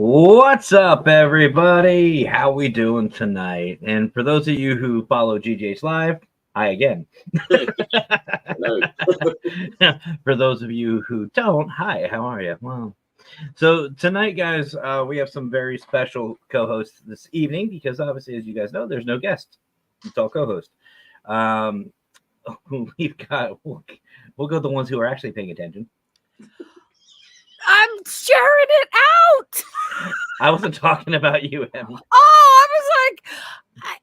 What's up, everybody? How we doing tonight? And for those of you who follow GJ's Live, hi again. Hello. For those of you who don't, hi, how are you? Well, so tonight, guys, we have some very special co-hosts this evening because obviously, as you guys know, there's no guest. It's all co-host. Um, we've got, we'll go the ones who are actually paying attention. I'm sharing it out. I wasn't talking about you, Emmy. Oh, I was like,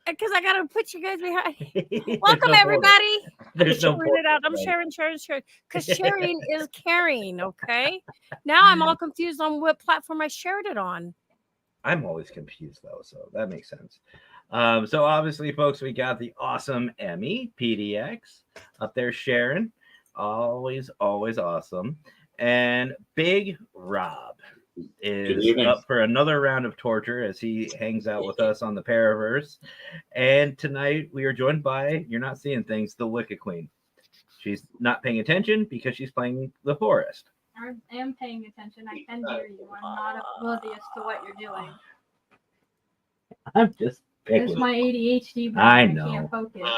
because I gotta put you guys behind. Welcome, everybody. There's no sharing it out. I'm sharing. Because sharing is caring. Okay. Now I'm all confused on what platform I shared it on. I'm always confused though, so that makes sense. So obviously, folks, we got the awesome Emmy PDX up there sharing. Always awesome. And Big Rob is up for another round of torture as he hangs out with us on the Paraverse. And tonight we are joined by, you're not seeing things, the Wicked Queen. She's not paying attention because she's playing the forest. I am paying attention. I can hear you. I'm not oblivious to what you're doing. I'm just picking. It's my ADHD, but I can't focus.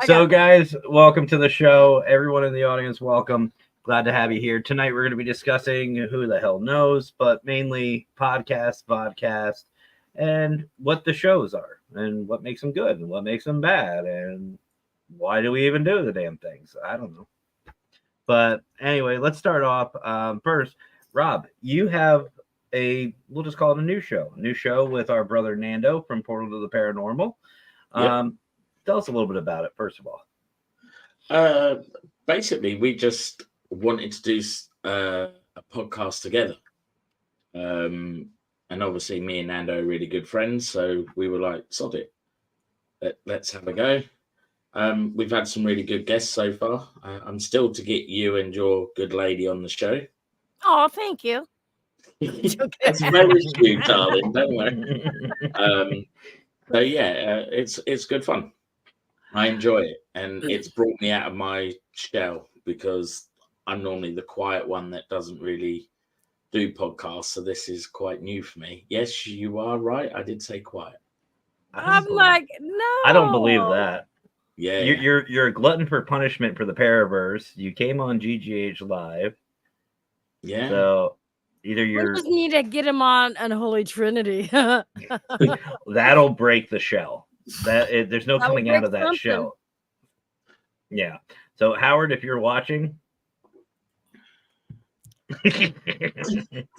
So, guys, welcome to the show. Everyone in the audience, welcome. Glad to have you here. Tonight, we're going to be discussing Who the Hell Knows, but mainly podcasts, vodcast, and what the shows are, and what makes them good, and what makes them bad, and why do we even do the damn things? I don't know. But anyway, let's start off. First, Rob, you have we'll just call it a new show with our brother Nando from Portal to the Paranormal. Yep. Tell us a little bit about it, first of all. Basically, we just wanted to do a podcast together. And obviously, me and Nando are really good friends, so we were like, sod it. Let's have a go. We've had some really good guests so far. I'm still to get you and your good lady on the show. Oh, thank you. That's very sweet, darling. Don't worry. So yeah, it's good fun. I enjoy it, and it's brought me out of my shell because I'm normally the quiet one that doesn't really do podcasts. So this is quite new for me. Yes, you are right. I did say quiet. I'm like, no. I don't believe that. Yeah, you're a glutton for punishment for the Paraverse. You came on GGH Live. Yeah. So either we just need to get him on Unholy Trinity. That'll break the shell. There's no coming out of that shell. Yeah. So Howard, if you're watching,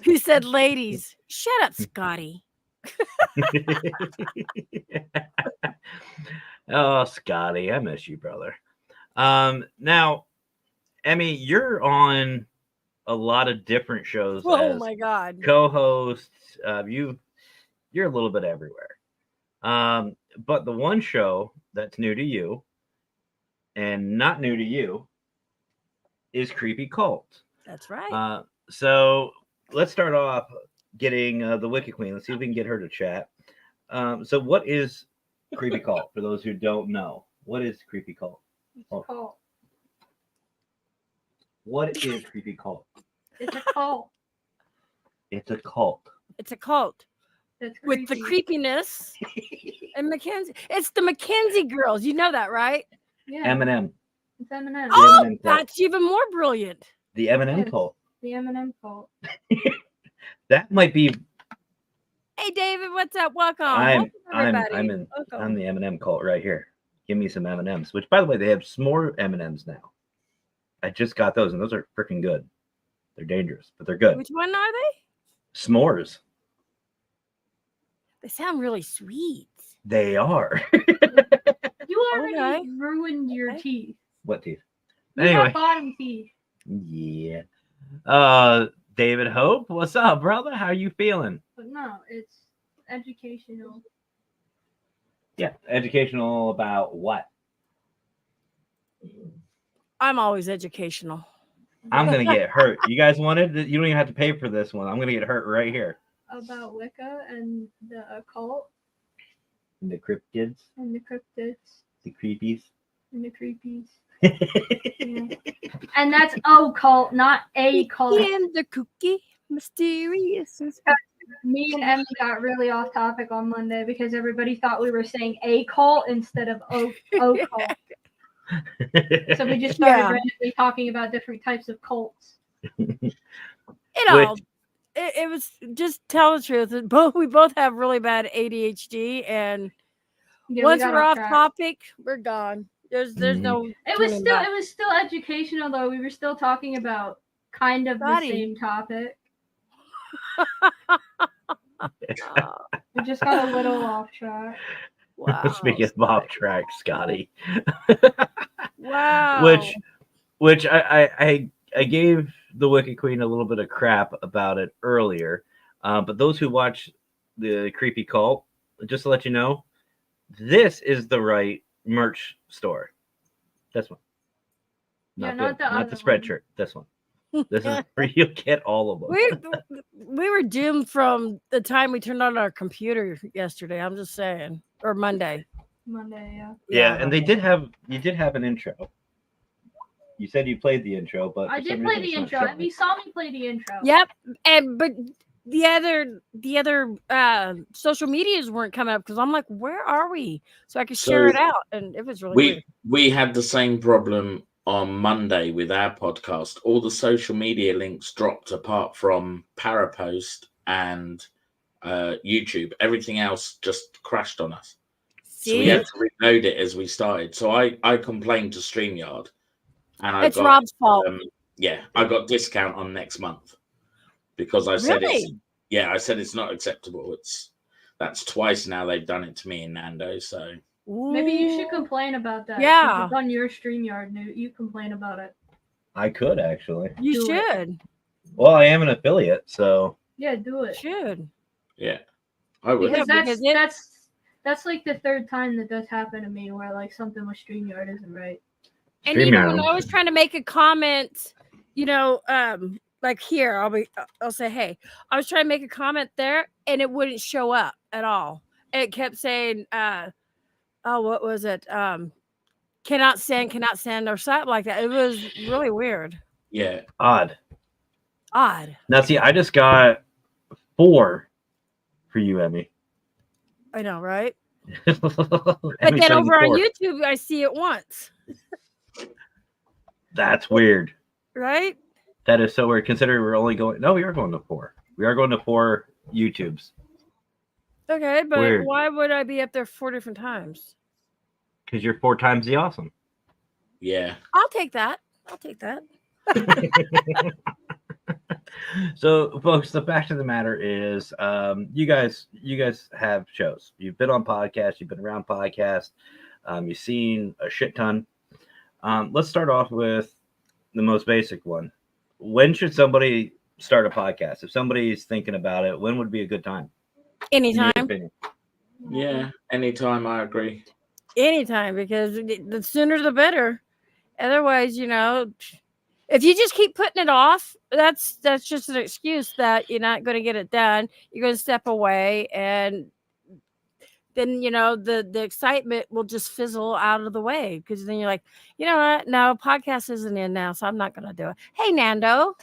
who said, "Ladies, shut up, Scotty." Oh, Scotty, I miss you, brother. Now, Emmy, you're on a lot of different shows. Oh my God! Co-hosts, you're a little bit everywhere. But the one show that's new to you and not new to you is Creepy Cult. That's right. So let's start off getting the Wicked Queen. Let's see if we can get her to chat. So what is Creepy Cult? For those who don't know, what is Creepy Cult? It's a cult. What is Creepy Cult? It's a cult. It's a cult. It's a cult. That's with the creepiness and Mackenzie. It's the Mackenzie girls. You know that, right? Yeah. Eminem. It's Eminem. Oh, Eminem that's even more brilliant. The Eminem cult. The Eminem cult. That might be. Hey, David, what's up? Welcome. I'm Welcome. the Eminem cult right here. Give me some M&Ms. Which, by the way, they have more M&Ms now. I just got those, and those are freaking good. They're dangerous, but they're good. Which one are they? S'mores. They sound really sweet. They are. You already ruined your teeth. What teeth? Anyway. Bottom teeth. Yeah. David Hope, what's up, brother? How you feeling? But no, it's educational. Yeah, educational about what? I'm always educational. I'm gonna get hurt. You guys wanted? You don't even have to pay for this one. I'm gonna get hurt right here. About Wicca and the occult. And the cryptids. And the cryptids. The creepies. And the creepies. And that's cult, not a cult. And the cookie, mysterious. Me and Emmy got really off topic on Monday because everybody thought we were saying a cult instead of o cult. So we just started randomly talking about different types of cults. It was just tell the truth. We both have really bad ADHD, and once we're off topic, we're gone. There's no. It was still educational though. We were still talking about kind of the same topic. We just got a little off track. Wow. Speaking of off track, Scotty. Wow. Which I gave the Wicked Queen a little bit of crap about it earlier, but those who watch the Creepy Cult, just to let you know, this is the right merch store. This one. Not the Spreadshirt. This one. This is where you get all of them. We were doomed from the time we turned on our computer yesterday. I'm just saying, or Monday. Yeah, and you did have an intro. You said you played the intro, but I did play the intro. And you saw me play the intro. Yep, but the other social medias weren't coming up because I'm like, where are we? So I could share it out, and it was really weird. We had the same problem on Monday with our podcast. All the social media links dropped apart from Parapost and YouTube. Everything else just crashed on us. So we had to reload it as we started. So I complained to StreamYard. And it's Rob's fault. I got discount on next month because I said I said it's not acceptable. That's twice now they've done it to me in Nando. So maybe you should complain about that. Yeah, it's on your StreamYard. You complain about it. I could actually. You should. Well, I am an affiliate, so yeah, do it. Should. Yeah, I would. Because that's like the third time that does happen to me where like something with StreamYard isn't right. And even when I was trying to make a comment, like here, I'll say, hey, I was trying to make a comment there, and it wouldn't show up at all. It kept saying, what was it? Cannot send, or something like that. It was really weird. Yeah, odd. Now, see, I just got 4 for you, Emmy. I know, right? But then over on YouTube, I see it once. That's weird. Right? That is so weird, considering we are going to 4. We are going to 4 YouTubes. Okay, but weird. Why would I be up there 4 different times? Because you're 4 times the awesome. Yeah. I'll take that. So, folks, the fact of the matter is, you guys have shows. You've been on podcasts. You've been around podcasts. You've seen a shit ton. Let's start off with the most basic one. When should somebody start a podcast? If somebody's thinking about it, when would be a good time? Anytime. Yeah, anytime. I agree. Anytime, because the sooner the better. Otherwise, if you just keep putting it off, that's just an excuse that you're not going to get it done. You're going to step away, and then the excitement will just fizzle out of the way, because then you're like, you know what? No, podcast isn't in now, so I'm not going to do it. Hey, Nando.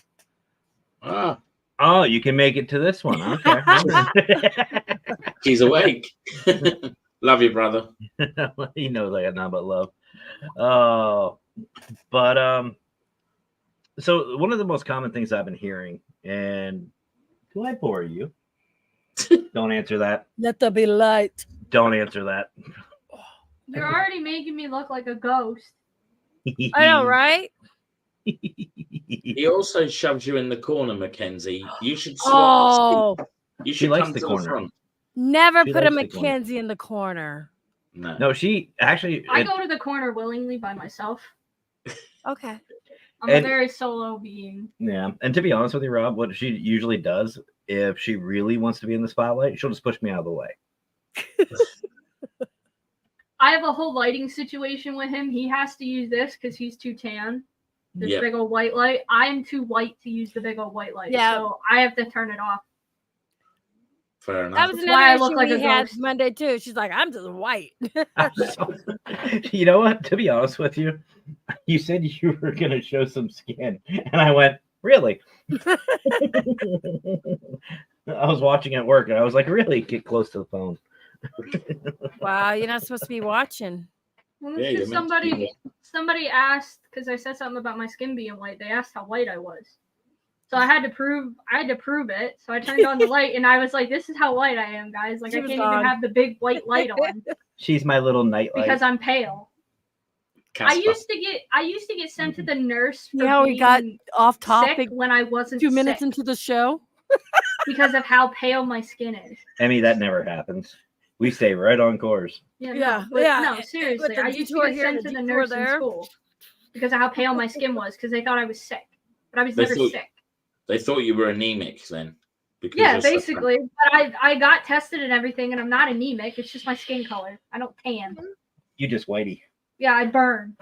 Oh, you can make it to this one. Okay. He's awake. Love you, brother. He knows I got nothing but love. Oh, but so one of the most common things I've been hearing, and do I bore you? Don't answer that. Let there be light. Don't answer that. You're already making me look like a ghost. I know, right? He also shoves you in the corner, Mackenzie. You should swap. You should come to the front. Never put a Mackenzie in the corner. No, she actually. I go to the corner willingly by myself. Okay. I'm a very solo being. Yeah, and to be honest with you, Rob, what she usually does, if she really wants to be in the spotlight, she'll just push me out of the way. I have a whole lighting situation with him. He has to use this because he's too tan. This big old white light. I am too white to use the big old white light. Yeah. So I have to turn it off. Fair That enough. was That's why I another look issue like we a had ghost. Monday too. She's like, I'm just white. You know what? To be honest with you, you said you were going to show some skin. And I went, really? I was watching at work and I was like, really? Get close to the phone. Wow, you're not supposed to be watching. Well, Yeah, it's you're just meant to be somebody asked, because I said something about my skin being white. They asked how white I was. So I had to prove it. So I turned on the light and I was like, this is how white I am, guys. Like She I was can't gone. even have the big white light on She's my little nightlight. because I'm pale. I Casper. used to get sent to the nurse for Yeah, we got being off sick topic when I wasn't 2 minutes sick into the show. because of how pale my skin is. Emmy, that never happens. We stay right on course. Yeah, Yeah, no, but yeah, no, with seriously. the I used to detour get here and sent the to the detour nurse in there. school because of how pale my skin was because they thought I was sick. But I was They never thought- sick. They thought you were anemic then. Because Yeah, you're so- basically. But I got tested and everything, and I'm not anemic. It's just my skin color. I don't tan. You just whitey. Yeah, I burn.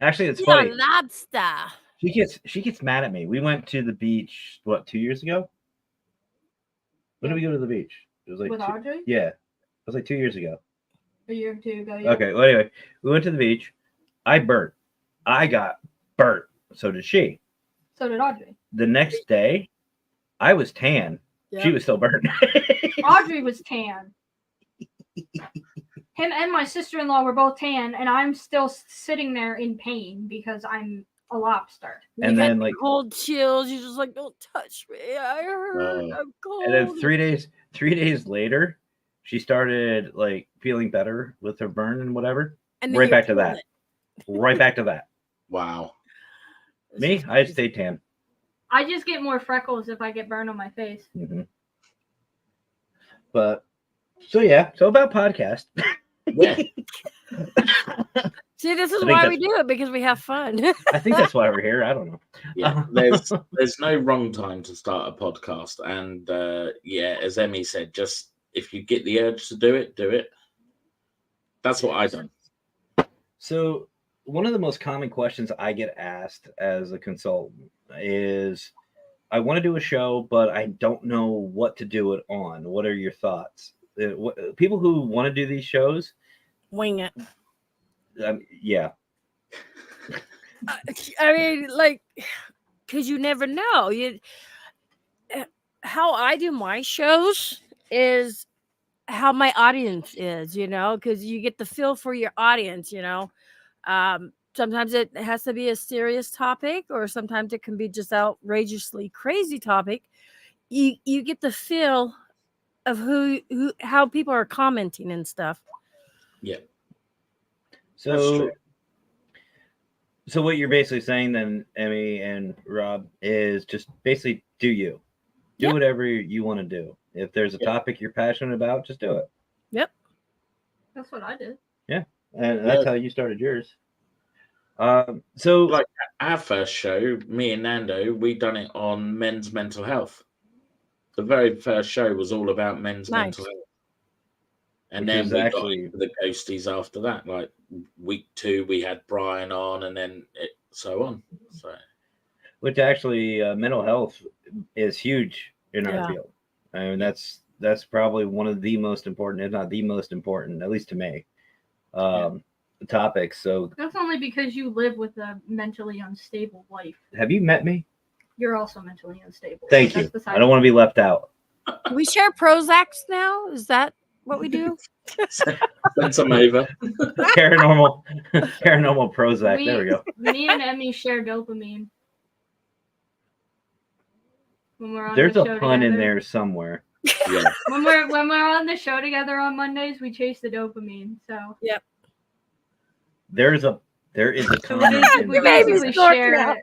Actually, it's Yeah, funny. lobster. She gets mad at me. We went to the beach, 2 years ago? When did we go to the beach? It was like With Audrey? yeah. It was like 2 years ago. A year or two ago. Yeah. Okay. Well, anyway, we went to the beach. I burnt. I got burnt. So did she. So did Audrey. The next day, I was tan. Yeah. She was still burnt. Audrey was tan. Him and my sister-in-law were both tan, and I'm still sitting there in pain because I'm a lobster. And You got then, like, cold chills. You're just like, don't touch me. I hurt. I'm cold. and then 3 days later, she started like feeling better with her burn and whatever. And then Right you back to feel that. it. Right back to that. Wow. It's Me, just I crazy. stayed tan. I just get more freckles if I get burned on my face. hmm But so yeah, so about podcast. Yeah. See, this is I think why we that's- do it because we have fun. I think that's why we're here. I don't know. Yeah. There's no wrong time to start a podcast. And yeah, as Emmy said, just if you get the urge to do it. That's what I done. So one of the most common questions I get asked as a consultant is, I want to do a show, but I don't know what to do it on. What are your thoughts? People who want to do these shows, Wing it. yeah, I mean, like, because you never know. How I do my shows is how my audience is, because you get the feel for your audience, Sometimes it has to be a serious topic, or sometimes it can be just outrageously crazy topic. You get the feel of how people are commenting and stuff. Yeah. So, true. so what you're basically saying then, Emmy and Rob, is just basically do Yep. whatever you want to do. If there's a topic you're passionate about, just do it. That's what I did. And that's how you started yours. So Like our first show, me and Nando, we done it on men's mental health. The very first show was all about men's Nice. mental health. And Which then is we actually- got into the ghosties after that. Like week 2, we had Brian on, and then so on. So which actually mental health is huge in our Yeah. field. I mean, that's probably one of the most important, if not the most important, at least to me, topics. So That's only because you live with a mentally unstable wife. have you met me? You're also mentally unstable. Thank That's you. besides I don't want to be left out. Do we share Prozacs now? Is that what we do? send some over. Paranormal Prozac. There we go. Me and Emmy share dopamine. When we're on There's the a show pun in together. there somewhere. Yeah. When we're on the show together on Mondays, we chase the dopamine. So There is a we comment. You made me basically snort share now. it.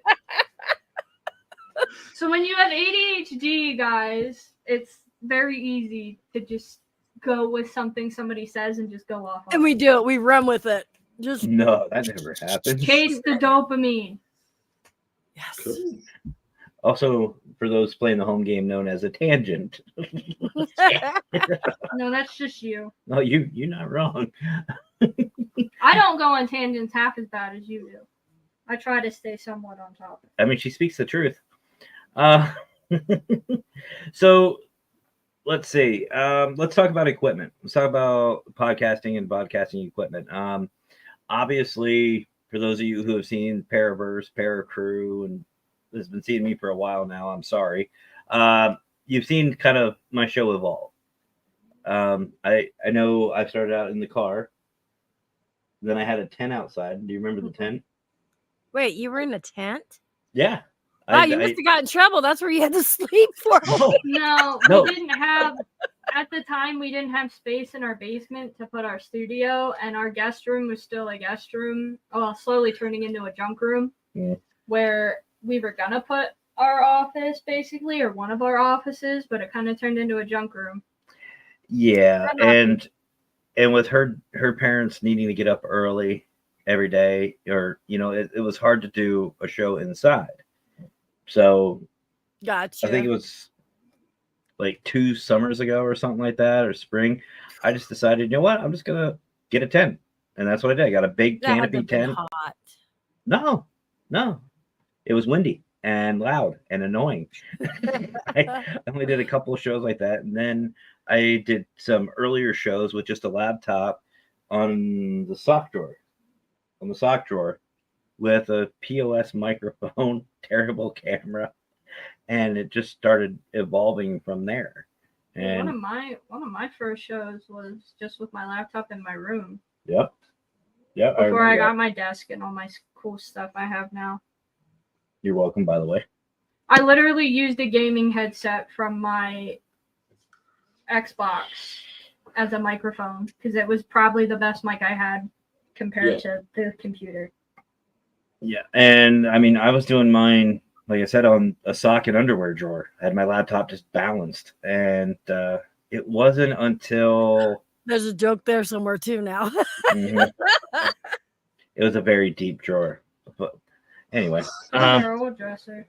So when you have ADHD, guys, it's very easy to just go with something somebody says and just go off on And we do it. We run with it. Just No, that never happened. chase the dopamine. yes. Cool. Also, for those playing the home game, known as a tangent. No, that's just you. No, you're not wrong. I don't go on tangents half as bad as you do. I try to stay somewhat on topic. I mean, she speaks the truth. So let's see. Let's talk about equipment. Let's talk about podcasting and podcasting equipment. Obviously, for those of you who have seen Paraverse, Paracrew, and has been seeing me for a while now, I'm sorry. You've seen kind of my show evolve. I know I started out in the car. Then I had a tent outside. Do you remember the tent? Wait, you were in a tent? Yeah. Wow, you must have got in trouble. That's where you had to sleep for. No, No. we didn't have at the time. We didn't have space in our basement to put our studio, and our guest room was still a guest room. Well, slowly turning into a junk room, where we were gonna put our office, basically, or one of our offices, but it kind of turned into a junk room. Yeah, and with her parents needing to get up early every day, or it was hard to do a show inside. So Gotcha. I think it was like 2 summers ago or something like that, or spring. I just decided, you know what? I'm just gonna get a tent, and that's what I did. I got a big That canopy had to have been tent. hot. No, it was windy and loud and annoying. I only did a couple of shows like that, and then I did some earlier shows with just a laptop on the sock drawer, with a POS microphone, terrible camera, and it just started evolving from there. And one of my first shows was just with my laptop in my room. Yep. Before I got my desk and all my cool stuff I have now. You're welcome, by the way. I literally used a gaming headset from my Xbox as a microphone because it was probably the best mic I had compared to the computer. Yeah, and I mean, I was doing mine, like I said, on a sock and underwear drawer. I had my laptop just balanced, and it wasn't until there's a joke there somewhere too now. It was a very deep drawer, but anyway, your old dresser.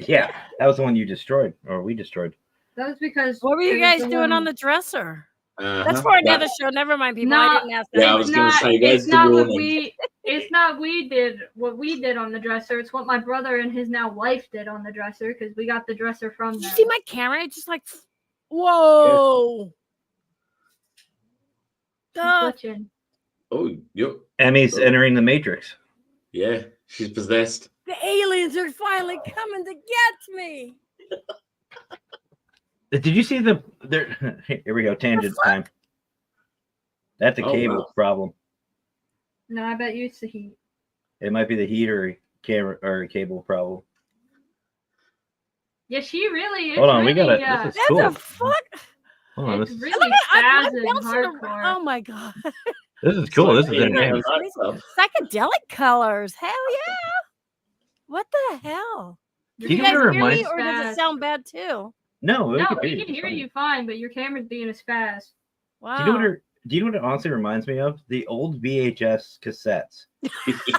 Yeah, that was the one you destroyed, or we destroyed. That was because what were you guys doing on the dresser? That's for another show. Never mind, people. I didn't ask that. Yeah, I was going to say, there's the warning. It's not what we did on the dresser. It's what my brother and his now wife did on the dresser because we got the dresser from them. Did you see my camera? It's just like, whoa. Oh, yep. Emmy's entering the Matrix. Yeah, she's possessed. The aliens are finally coming to get me. Did you see here we go, tangent time. That's a cable problem. No, I bet you it's the heat. It might be the heat or camera or cable problem. Yeah, she really is. Hold on, really, we got That's cool. a fuck. Hold on, it's really fast and hardcore. Oh my god. This is cool. This is entertaining. Psychedelic colors. Hell yeah. What the hell? Do you you guys know hear me, or does it sound bad too? No, we can hear you fine, but your camera's being a spaz. Wow. Do you know what it honestly reminds me of? The old VHS cassettes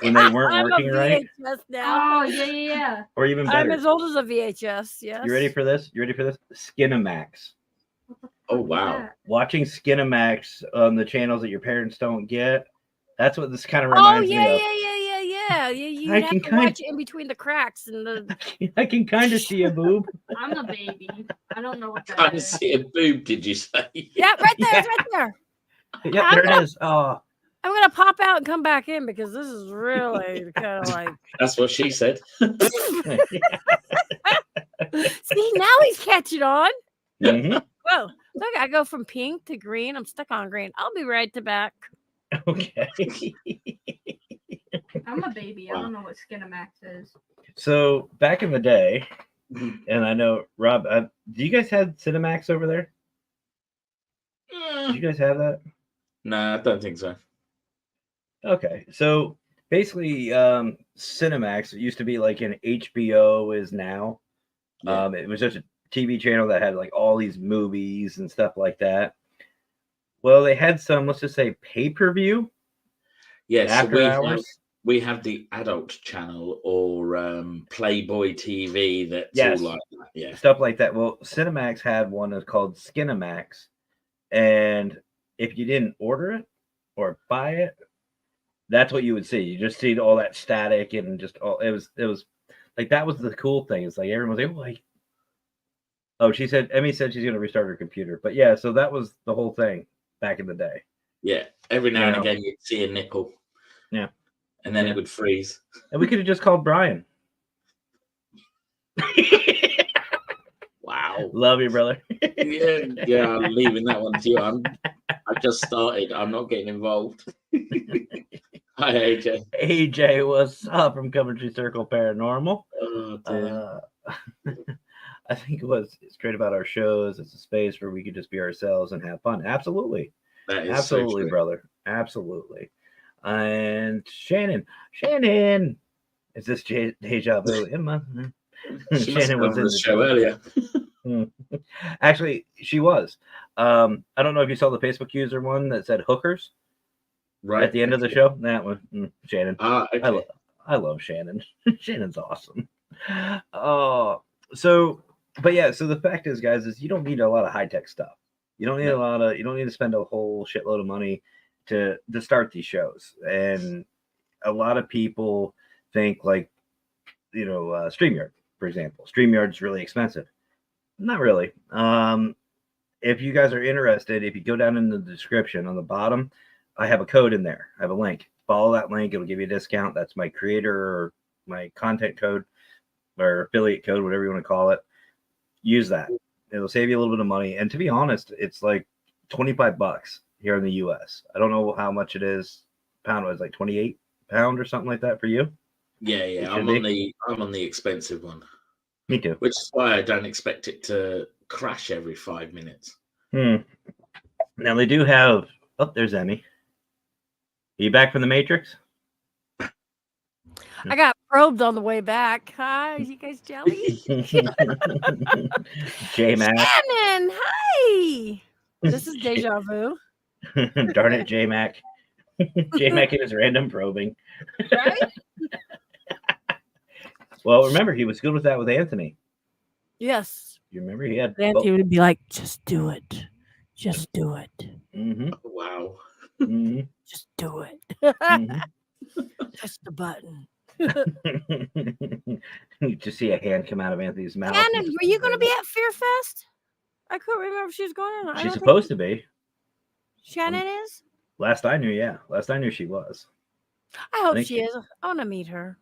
when they weren't working right. Now. Oh yeah. Or even better. I'm as old as a VHS. Yes. You ready for this? Skinamax. Oh wow. Watching Skinamax on the channels that your parents don't get. That's what this kind of reminds me of. Yeah. You have to watch it in between the cracks and the. I can kind of see a boob. I'm a baby. I don't know what that kind of see a boob. Did you say? Yeah, right there. It's right there. Yeah, there it is. Oh. I'm gonna pop out and come back in because this is really kind of like. That's what she said. See, now he's catching on. Mm-hmm. Whoa! Look, I go from pink to green. I'm stuck on green. I'll be right back. Okay. I'm a baby. I don't know what Skinamax is. So back in the day, and I know Rob, do you guys have Cinemax over there? Do you guys have that? No, I don't think so. Okay, so basically, Cinemax, it used to be like an HBO is now. Yeah. It was just a TV channel that had like all these movies and stuff like that. Well, they had some, let's just say, pay-per-view. Yes, after hours. We have the adult channel or Playboy TV. That's all like that. Yeah, stuff like that. Well, Cinemax had one that's called Skinamax, and if you didn't order it or buy it, that's what you would see. You just see all that static and just all. It was like that was the cool thing. It's like everyone's like, Oh, Emmy said she's going to restart her computer. But yeah, so that was the whole thing back in the day. Yeah, every now and again you'd see a nickel. Yeah. And then it would freeze. And we could have just called Brian. Wow. Love you, brother. yeah, I'm leaving that one to you. I just started. I'm not getting involved. Hi, AJ. AJ, what's up from Coventry Circle Paranormal? Oh, dear. I think it's great about our shows. It's a space where we could just be ourselves and have fun. Absolutely. That is absolutely, so true. brother. Absolutely. And Shannon, is this deja vu? Shannon was in the show earlier. Actually, she was. I don't know if you saw the Facebook user one that said hookers right at the end of the show. That one, Shannon. Okay. I love Shannon. Shannon's awesome. So the fact is, guys, is you don't need a lot of high tech stuff. You don't need you don't need to spend a whole shitload of money to start these shows. And a lot of people think like, StreamYard, for example. StreamYard's really expensive. Not really. If you guys are interested, if you go down in the description on the bottom, I have a code in there. I have a link. Follow that link. It'll give you a discount. That's my creator or my content code or affiliate code, whatever you want to call it. Use that. It'll save you a little bit of money. And to be honest, it's like $25 here in the US. I don't know how much it is. Pound was like 28 pound or something like that for you. Yeah. I'm on the expensive one. Me too. Which is why I don't expect it to crash every 5 minutes. Now they do have. Oh, there's Emmy. Are you back from the Matrix? I got probed on the way back. Hi, you guys jelly? J-Mac. Shannon, hi. This is deja vu. Darn it, J-Mac. J-Mac and his random probing. Right? Well, remember, he was good with that with Anthony. Yes. You remember he had... Anthony would be like, just do it. Just do it. Mm-hmm. Wow. Mm-hmm. Just do it. Push the button. You just see a hand come out of Anthony's mouth. Shannon, were you going to be at Fear Fest? I couldn't remember if she was going on. She's supposed to be. Shannon is? Last I knew, yeah. Last I knew she was. I hope she is. I want to meet her.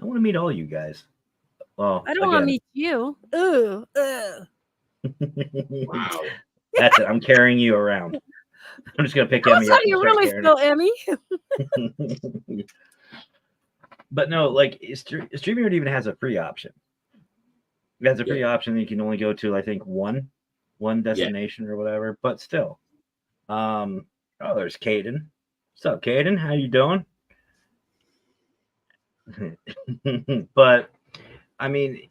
I want to meet all you guys. Well, I don't want to meet you. Ooh. Wow. That's it. I'm carrying you around. I'm just gonna pick Emmy up. That's how you really feel, Emmy. But no, like StreamYard even has a free option. It has a free option that you can only go to, I think, one destination or whatever. But still, there's Caden. What's up, Caden? How you doing? But I mean,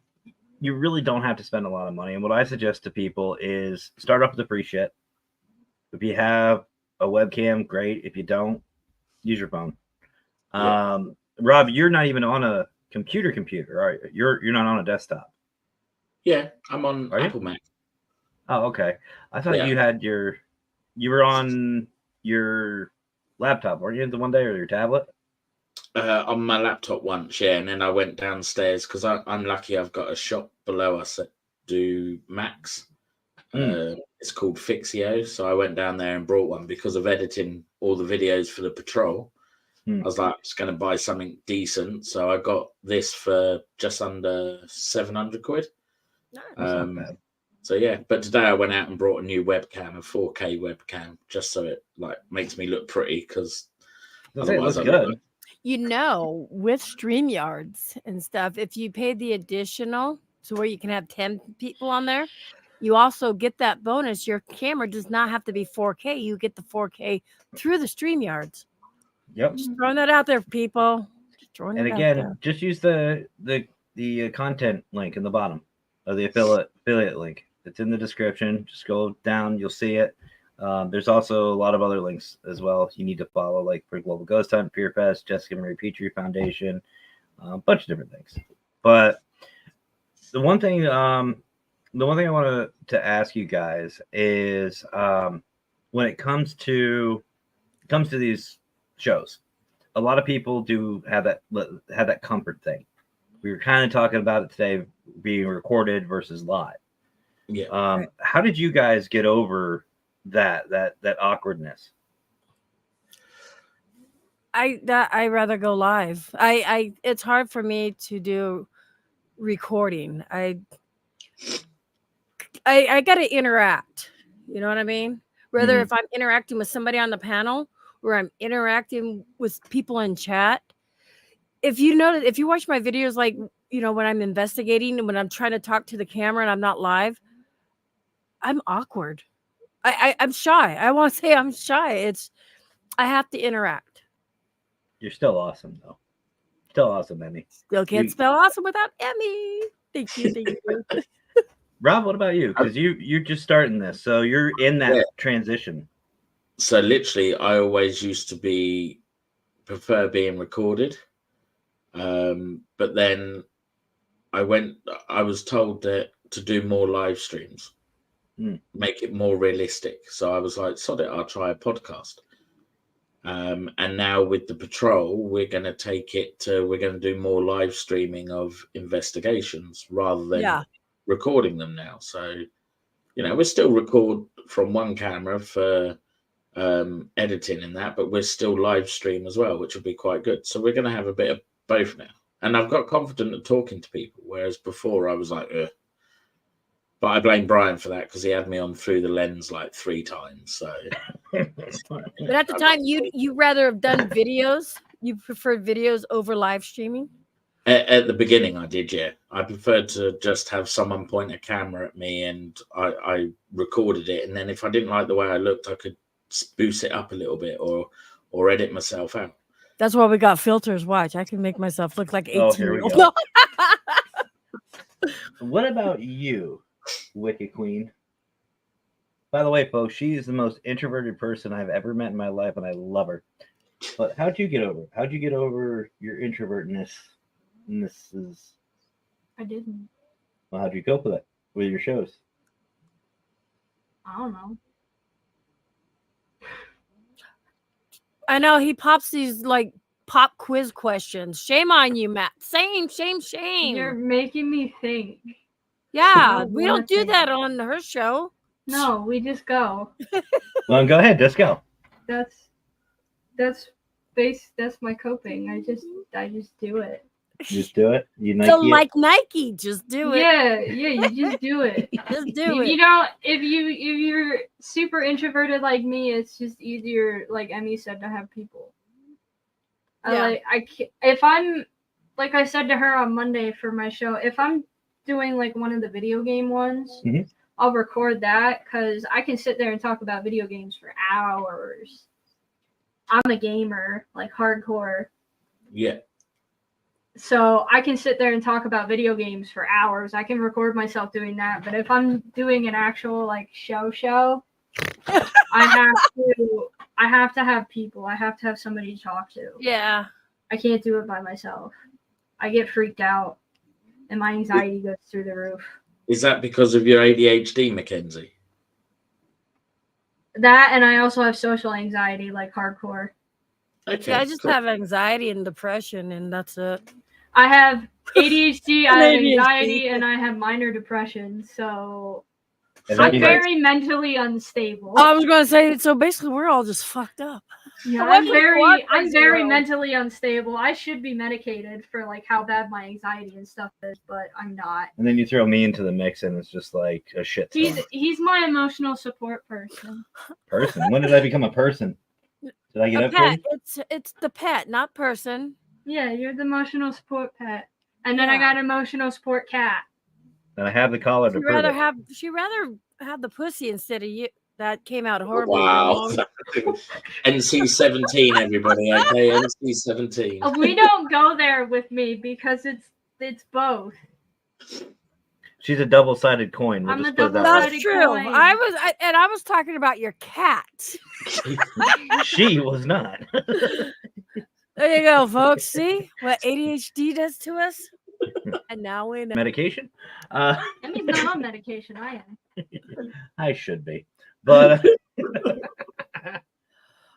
you really don't have to spend a lot of money. And what I suggest to people is start off with the free shit. If you have a webcam, great. If you don't, use your phone. Rob, you're not even on a computer, right? You're not on a desktop. Yeah, I'm on Apple Mac. Oh, okay. I thought you were on your laptop, weren't you, the one day, or your tablet? On my laptop once, yeah, and then I went downstairs because I'm lucky. I've got a shop below us that do Macs. It's called Fixio, so I went down there and brought one because of editing all the videos for the patrol. I was like, I'm just going to buy something decent, so I got this for just under 700 quid. Nice. So yeah, but today I went out and brought a new webcam, a 4K webcam, just so it like makes me look pretty because otherwise it looks good. With StreamYards and stuff, if you pay the additional to where you can have 10 people on there, you also get that bonus. Your camera does not have to be 4K. You get the 4K through the StreamYards. Yep. Just throwing that out there, people. And again, just use the content link in the bottom of the affiliate link. It's in the description. Just go down, you'll see it. There's also a lot of other links as well you need to follow, like for Global Ghost Hunt, Fear Fest, Jessica Marie Petrie Foundation, a bunch of different things. But the one thing I wanted to ask you guys is when it comes to these shows, a lot of people do have that comfort thing. We were kind of talking about it today, being recorded versus live. Yeah. How did you guys get over that awkwardness? I rather go live. I it's hard for me to do recording. I got to interact. You know what I mean? Whether if I'm interacting with somebody on the panel or I'm interacting with people in chat. If you notice, if you watch my videos, like, you know, when I'm investigating and when I'm trying to talk to the camera and I'm not live, I'm awkward. I'm shy. I want to say I'm shy. I have to interact. You're still awesome, though. Still awesome, Emmy. Still can't spell awesome without Emmy. Thank you. Thank you. Rob, what about you? Because you're just starting this, so you're in that transition. So literally, I always used to prefer being recorded. But then I was told that to do more live streams, make it more realistic. So I was like, sod it, I'll try a podcast. And now with the patrol, we're going to do more live streaming of investigations rather than recording them now. So, you know, we still record from one camera for editing and that, but we're still live stream as well, which will be quite good. So we're going to have a bit of both now. And I've got confident at talking to people, whereas before I was like, ugh. But I blame Brian for that because he had me on Through the Lens like 3 times. So, but at the time, you rather have done videos. You preferred videos over live streaming. At the beginning, I did. Yeah, I preferred to just have someone point a camera at me, and I recorded it. And then if I didn't like the way I looked, I could boost it up a little bit or edit myself out. That's why we got filters. Watch, I can make myself look like 18. Oh, here we go. What about you, Wicked Queen? By the way, folks, she is the most introverted person I've ever met in my life, and I love her. But how'd you get over it? How'd you get over your introvertness? I didn't. Well, how'd you cope with it with your shows? I don't know. I know he pops these like pop quiz questions. Shame on you, Matt. Shame. You're making me think. Yeah, we don't do that on her show. No, we just go. Well, go ahead. Let's go. That's my coping. I just do it. Just do it. You Nike so like Nike, just do it. Yeah, you just do it. Just do it. You know, if you're super introverted like me, it's just easier, like Emmy said, to have people. If I'm, like I said to her on Monday for my show, if I'm doing like one of the video game ones, I'll record that because I can sit there and talk about video games for hours. I'm a gamer, like hardcore. Yeah. So I can sit there and talk about video games for hours. I can record myself doing that. But if I'm doing an actual like show, I have to have people. I have to have somebody to talk to. Yeah. I can't do it by myself. I get freaked out and my anxiety goes through the roof. Is that because of your ADHD, Mackenzie? That, and I also have social anxiety, like hardcore. Okay. Yeah, I just have anxiety and depression, and that's it. I have ADHD, I have anxiety, and I have minor depression. So I'm very mentally unstable. I was going to say, so basically, we're all just fucked up. Yeah, I'm very mentally unstable. I should be medicated for like how bad my anxiety and stuff is, but I'm not. And then you throw me into the mix, and it's just like a shit. He's my emotional support person. When did I become a person? Did I get a pet? It's the pet, not person. Yeah, you're the emotional support pet, and then I got emotional support cat. And I have the collar to prove it. She'd rather have the pussy instead of you. That came out horribly. Wow. NC-17, everybody. Okay, NC-17. We don't go there with me because it's both. She's a double-sided coin. I'm a double-sided That's true. coin. I was talking about your cat. She was not. There you go, folks. See what ADHD does to us? And now we know. Medication? Emmy's not on medication. I am. I should be. But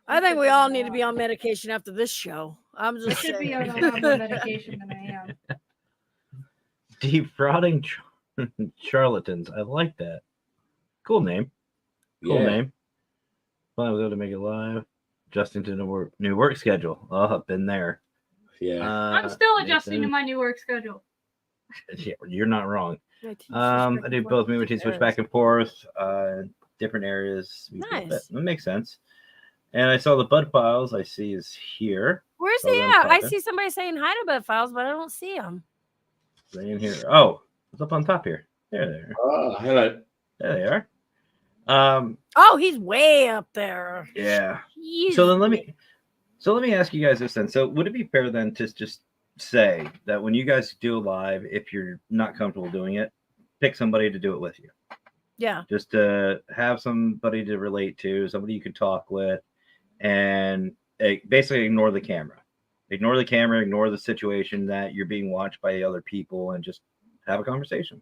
I think we all need to be on medication after this show. I'm just I should be on more medication than I am. defrauding Charlatans. I like that. Cool name. Cool Yeah. name. Well, we'll go to make it live. Adjusting to the new work schedule. Oh, I've been there. Yeah. I'm still adjusting to Nathan. my new work schedule. Yeah, you're not wrong. I teach I switch back do and both. forth Maybe with teach switch theirs. back and forth. Different areas. We do Nice. That makes sense. And I saw the Bud Files. I see is here. Where's So he then at? I talking. see somebody saying hi to Bud Files, but I don't see him. Right in here. Oh, it's up on top here. There they are. Oh, hello. There they are. Oh, he's way up there. Yeah. He's So then let me ask you guys this then. So would it be fair then to just say that when you guys do a live, if you're not comfortable doing it, pick somebody to do it with you. Yeah. Just to have somebody to relate to, somebody you can talk with, and basically ignore the camera. Ignore the camera, ignore the situation that you're being watched by other people, and just have a conversation.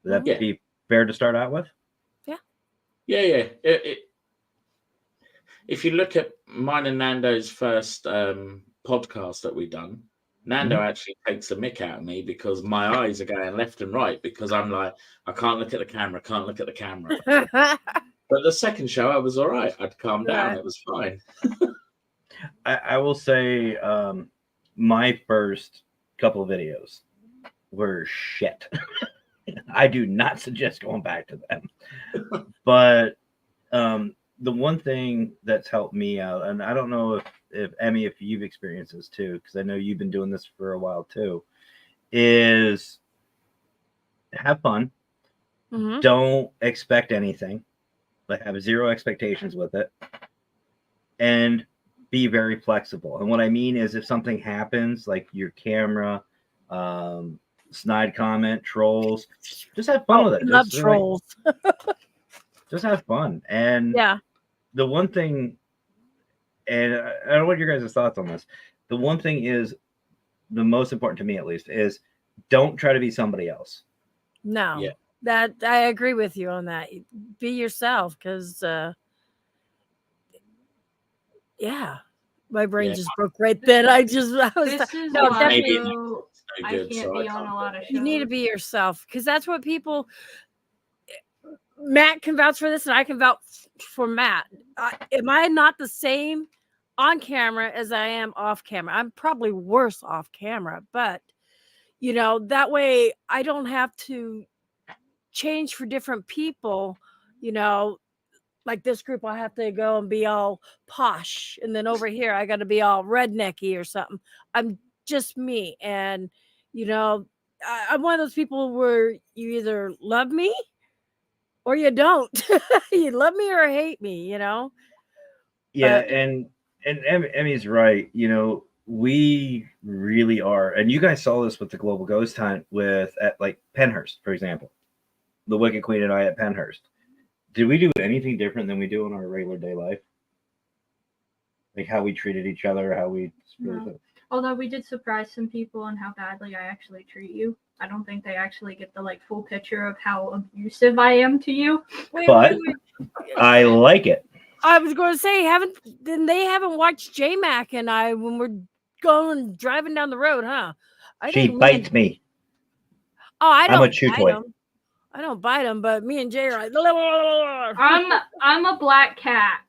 Would that Yeah. be fair to start out with? Yeah. If you look at mine and Nando's first podcast that we done, Nando actually takes the mick out of me because my eyes are going left and right because I'm like, I can't look at the camera, But the second show, I was all right. I'd calmed down. Yeah. It was fine. I will say my first couple of videos were shit. I do not suggest going back to them. But the one thing that's helped me out, and I don't know if Emmy, if you've experienced this too, because I know you've been doing this for a while too, is have fun. Mhm. Don't expect anything. Like have zero expectations with it. And be very flexible. And what I mean is if something happens, like your camera, snide comment, trolls, just have fun with it. Love Just, trolls. just have fun. And Yeah. the one thing, and I don't know what your guys' thoughts on this. The one thing is the most important to me, at least, is don't try to be somebody else. No. Yeah. That I agree with you on that. Be yourself, because yeah, my brain Yeah. just broke right then. I was This is no, why maybe definitely. no I good. can't So be on a lot of shows. You need to be yourself, because that's what people. Matt can vouch for this, and I can vouch for Matt. Am I not the same on camera as I am off camera? I'm probably worse off camera, but that way I don't have to change for different people. Like this group, I have to go and be all posh, and then over here I got to be all rednecky or something. I'm just me, and I'm one of those people where you either love me or you don't. You love me or hate me, Yeah, But- and Emmy's right. We really are, and you guys saw this with the Global Ghost Hunt at like Penhurst, for example. The Wicked Queen and I at Penhurst. Did we do anything different than we do in our regular day life? Like how we treated each other, how we. No. Although we did surprise some people on how badly I actually treat you. I don't think they actually get the full picture of how abusive I am to you. But I like it. I was going to say, they haven't watched J-Mac and I when we're driving down the road, huh? She bites me. Oh, I don't. I'm a chew bite toy. 'em. I don't bite them, but me and Jay are like. I'm a black cat,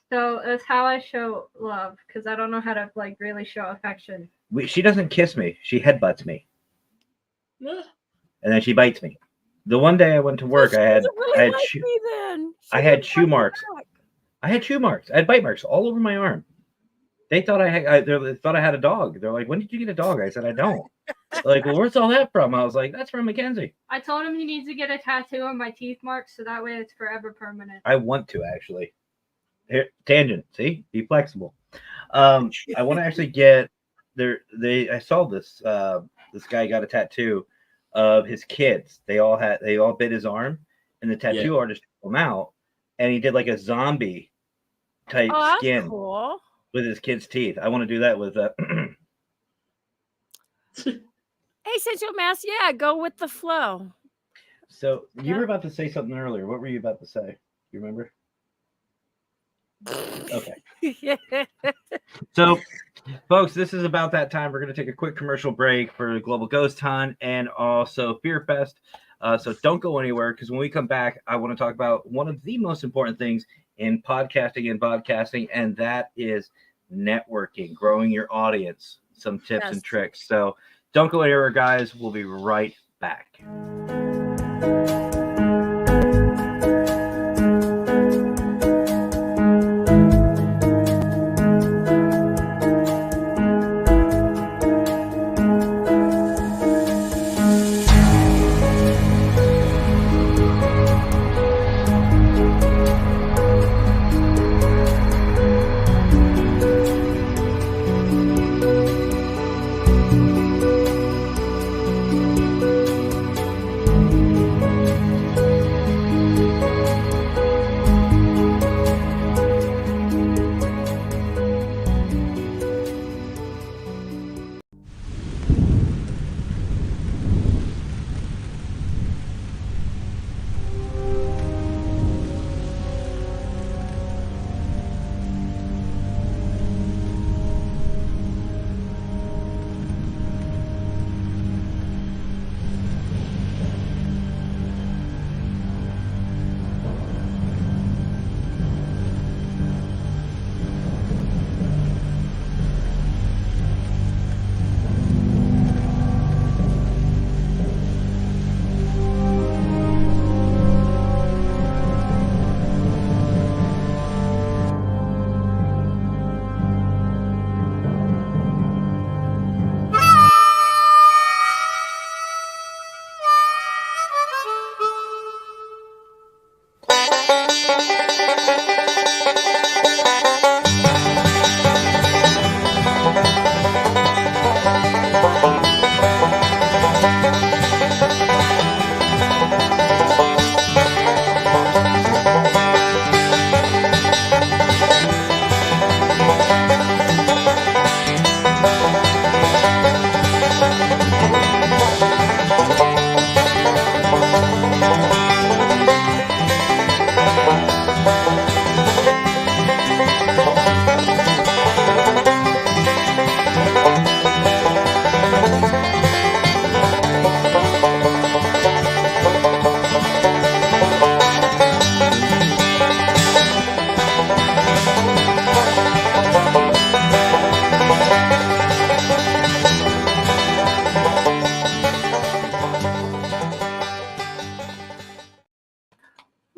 so that's how I show love, because I don't know how to really show affection. She doesn't kiss me. She headbutts me, Yeah. and then she bites me. The one day I went to work, She I had doesn't really I had like chew- me then. She I had doesn't chew like me marks. back. I had chew marks. I had bite marks all over my arm. They thought they thought I had a dog. They're like, "When did you get a dog?" I said, "I don't." They're like, "Well, where's all that from?" I was like, "That's from Mackenzie." I told him he needs to get a tattoo on my teeth marks, so that way it's forever permanent. I want to actually. Here, tangent. See, be flexible. I want to actually get there. I saw this. This guy got a tattoo of his kids. They all bit his arm, and the tattoo artist took him out, and he did like a zombie type Oh, that's skin cool. with his kids' teeth. I want to do that with. Hey, Central Mass, yeah, go with the flow. So you Yeah. were about to say something earlier. What were you about to say? You remember? Okay. So, folks, this is about that time. We're going to take a quick commercial break for Global Ghost Hunt and also Fear Fest. So don't go anywhere, because when we come back, I want to talk about one of the most important things in podcasting and podcasting, and that is networking, growing your audience, some tips and tricks. So don't go anywhere, guys. We'll be right back.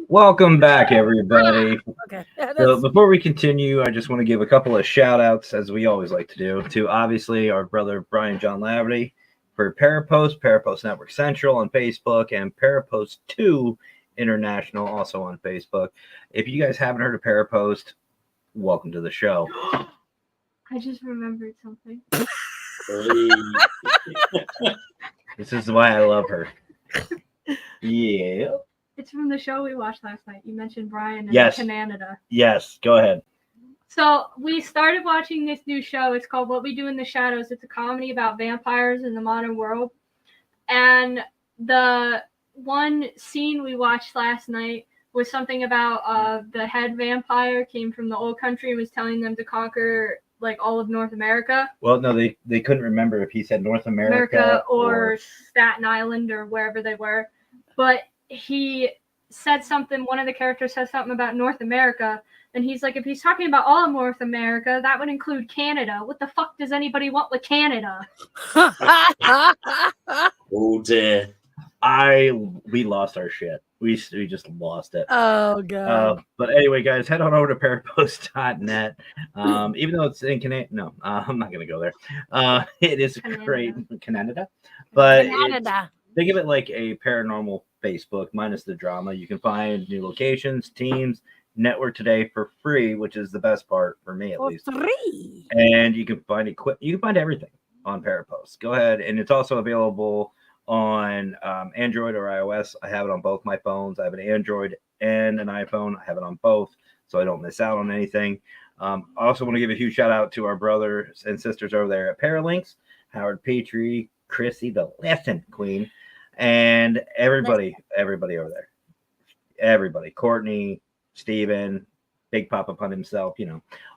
Welcome back, everybody. Okay. So before we continue, I just want to give a couple of shout outs, as we always like to do, to obviously our brother Brian John Laverty for Parapost, Parapost Network Central on Facebook, and Parapost 2 International also on Facebook. If you guys haven't heard of Parapost, welcome to the show. I just remembered something. This is why I love her. Yeah. It's from the show we watched last night. You mentioned Brian and Yes. Canada. Yes, go ahead. So we started watching this new show. It's called What We Do in the Shadows. It's a comedy about vampires in the modern world. And the one scene we watched last night was something about the head vampire came from the old country and was telling them to conquer like all of North America. Well, no, they couldn't remember if he said North America or Staten Island or wherever they were. But he said something, one of the characters said something about North America, and he's like, if he's talking about all of North America, that would include Canada. What the fuck does anybody want with Canada? Oh dear. We lost our shit. We just lost it. Oh god. But anyway, guys, head on over to parapost.net. Even though it's in Canada, no, I'm not gonna go there. It is great Canada, but Canada. think of it like a paranormal Facebook minus the drama. You can find new locations, teams, network today for free, which is the best part for me at For least. free. And you can find you can find everything on Parapost. Go ahead, and it's also available on Android or iOS. I have it on both my phones. I have an Android and an iPhone. I have it on both, so I don't miss out on anything. I also want to give a huge shout out to our brothers and sisters over there at Paralinks, Howard Petrie, Chrissy, the lesson queen, and everybody over there. Everybody, Courtney, Steven, Big Papa Pun himself,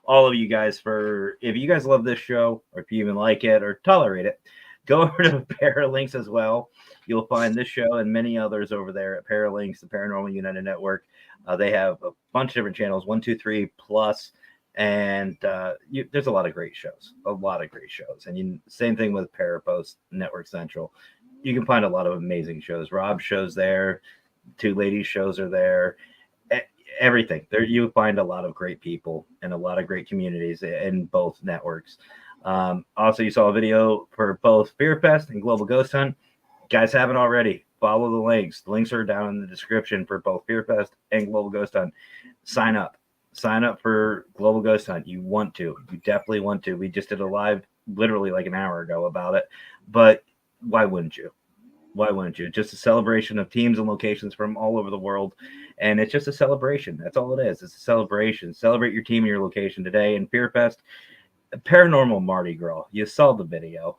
all of you guys if you guys love this show, or if you even like it or tolerate it, go over to Paralinks as well. You'll find this show and many others over there at Paralinks, the Paranormal United Network. They have a bunch of different channels, 1, 2, 3 plus, and there's a lot of great shows, And same thing with Parapost Network Central. You can find a lot of amazing shows. Rob's shows there, Two Ladies shows are there. Everything there, you find a lot of great people and a lot of great communities in both networks. Also, you saw a video for both Fear Fest and Global Ghost Hunt. Guys haven't already, follow the links. The links are down in the description for both Fear Fest and Global Ghost Hunt. Sign up for Global Ghost Hunt. You definitely want to. We just did a live literally like an hour ago about it, but why wouldn't you? Just a celebration of teams and locations from all over the world. And it's just a celebration. That's all it is. It's a celebration. Celebrate your team and your location today. And Fear Fest, Paranormal Mardi Gras. You saw the video.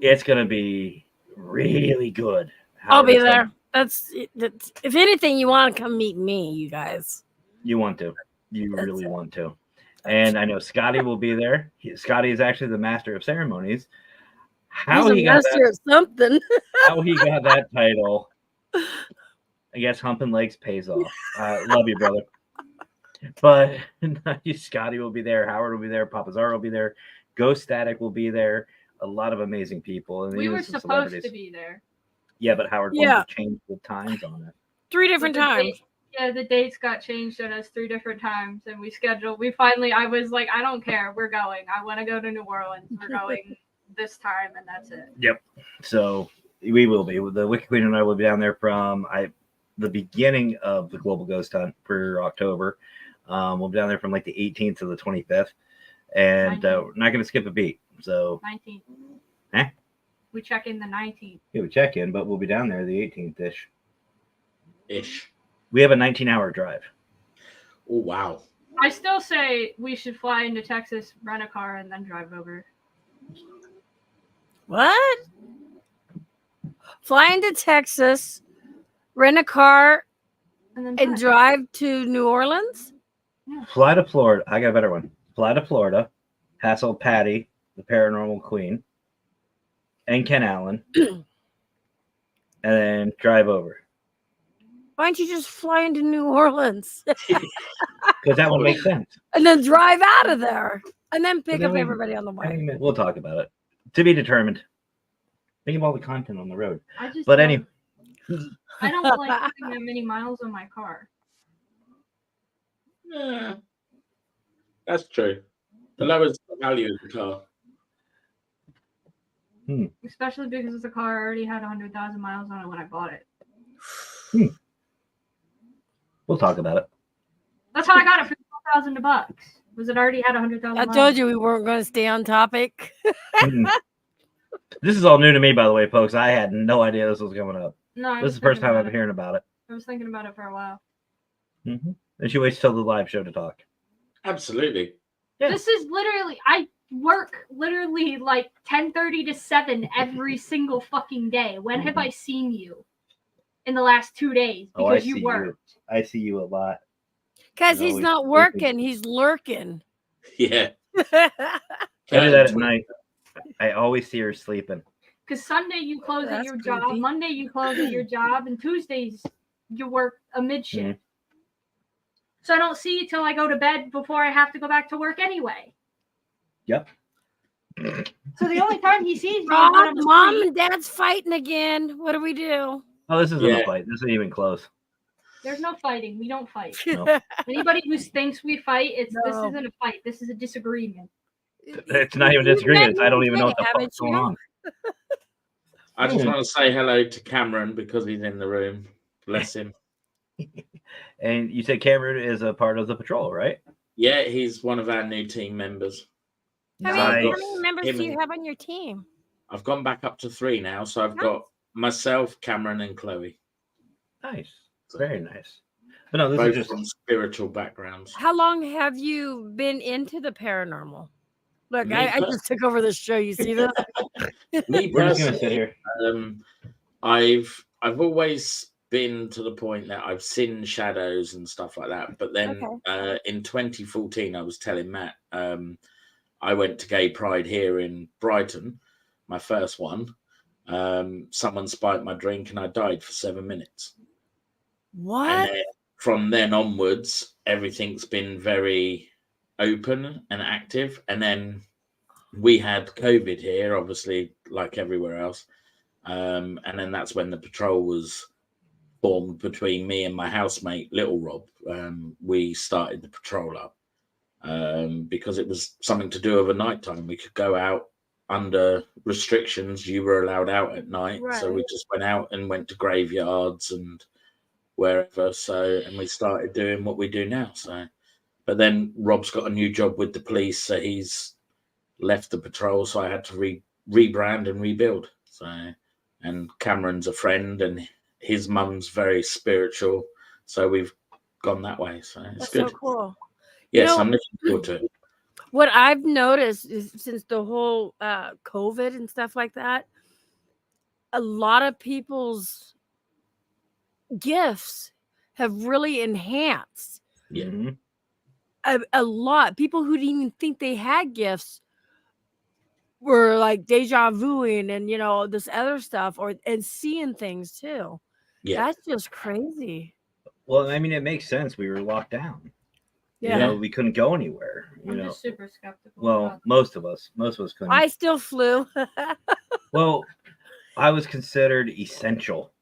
It's going to be really good. I'll be there. That's if anything, you want to come meet me, you guys. You want to. You really want to. And I know Scotty will be there. Scotty is actually the master of ceremonies. How he got that title, I guess Humping Legs pays off. Love you, brother. But Scotty will be there. Howard will be there. Papa Zara will be there. Ghost Static will be there. A lot of amazing people. And we were supposed to be there. Yeah, but Howard wanted to change the times on it. 3 different times. The dates got changed on us 3 different times, and I was like, I don't care. We're going. I want to go to New Orleans. We're going this time, and that's it. Yep. So we will be. The Wicked Queen and I will be down there from the beginning of the Global Ghost Hunt for October. We'll be down there from like the 18th to the 25th, and we're not going to skip a beat. So 19th. Eh? We check in the 19th. Yeah, we check in, but we'll be down there the 18th ish. We have a 19-hour drive. Oh wow! I still say we should fly into Texas, rent a car, and then drive over. What? Fly into Texas, rent a car, and drive to New Orleans? Yeah. Fly to Florida. I got a better one. Fly to Florida, hassle Patty, the Paranormal Queen, and Ken Allen, and then drive over. Why don't you just fly into New Orleans? Because that would make sense. And then drive out of there. And then pick up everybody on the way. We'll talk about it. To be determined. Think of all the content on the road. I don't like putting that many miles on my car. Yeah, that's true. The lowest value of the car. Especially because the car already had 100,000 miles on it when I bought it. We'll talk about it. That's how I got it for $12,000. Was it already had 100,000 miles? I told you we weren't going to stay on topic. This is all new to me, by the way, folks. I had no idea this was coming up. No, this is the first time I'm hearing about it. I was thinking about it for a while. And she waits till the live show to talk. Absolutely. Yeah. This is literally, I work literally like 10:30 to 7 every single fucking day. When have I seen you? In the last 2 days because you worked. I see you a lot. Because he's not working, he's lurking. Yeah. I do that at night. I always see her sleeping. Because Sunday you close at your job, Monday you close at your job, and Tuesdays you work a mid shift. So I don't see you till I go to bed before I have to go back to work anyway. Yep. So the only time he sees me, Mom and Dad's fighting again. What do we do? Oh, this isn't a fight. This isn't even close. There's no fighting. We don't fight. No. Anybody who thinks we fight, this isn't a fight. This is a disagreement. It's not even a disagreement. I don't even know what the fuck's going on. I just want to say hello to Cameron because he's in the room. Bless him. And you said Cameron is a part of the patrol, right? Yeah, he's one of our new team members. How many members do you have on your team? I've gone back up to 3 now. So I've got myself, Cameron, and Chloe. Nice. Very nice. But no, this both is just from spiritual backgrounds. How long have you been into the paranormal? Look, I just took over the show. You see this? Me We're just gonna sit here. I've always been to the point that I've seen shadows and stuff like that. But then in 2014, I was telling Matt, I went to Gay Pride here in Brighton, my first one. Someone spiked my drink and I died for 7 minutes. What? And then, from then onwards, everything's been very open and active. And then we had COVID here, obviously, like everywhere else. And then that's when the patrol was formed between me and my housemate, Little Rob. We started the patrol up because it was something to do over night time. We could go out under restrictions. You were allowed out at night. Right. So we just went out and went to graveyards and wherever. And we started doing what we do now. But then Rob's got a new job with the police. So he's left the patrol. So I had to rebrand and rebuild. And Cameron's a friend and his mum's very spiritual, so we've gone that way. So it's That's good. so cool. Yes, I'm looking forward to it. What I've noticed is since the whole COVID and stuff like that, a lot of people's gifts have really enhanced. Yeah. A lot. People who didn't even think they had gifts were like deja vuing and this other stuff and seeing things too. Yeah, that's just crazy. Well, I mean, it makes sense. We were locked down. Yeah, We couldn't go anywhere. I'm just super skeptical. Well, most of us couldn't. I still flew. Well, I was considered essential.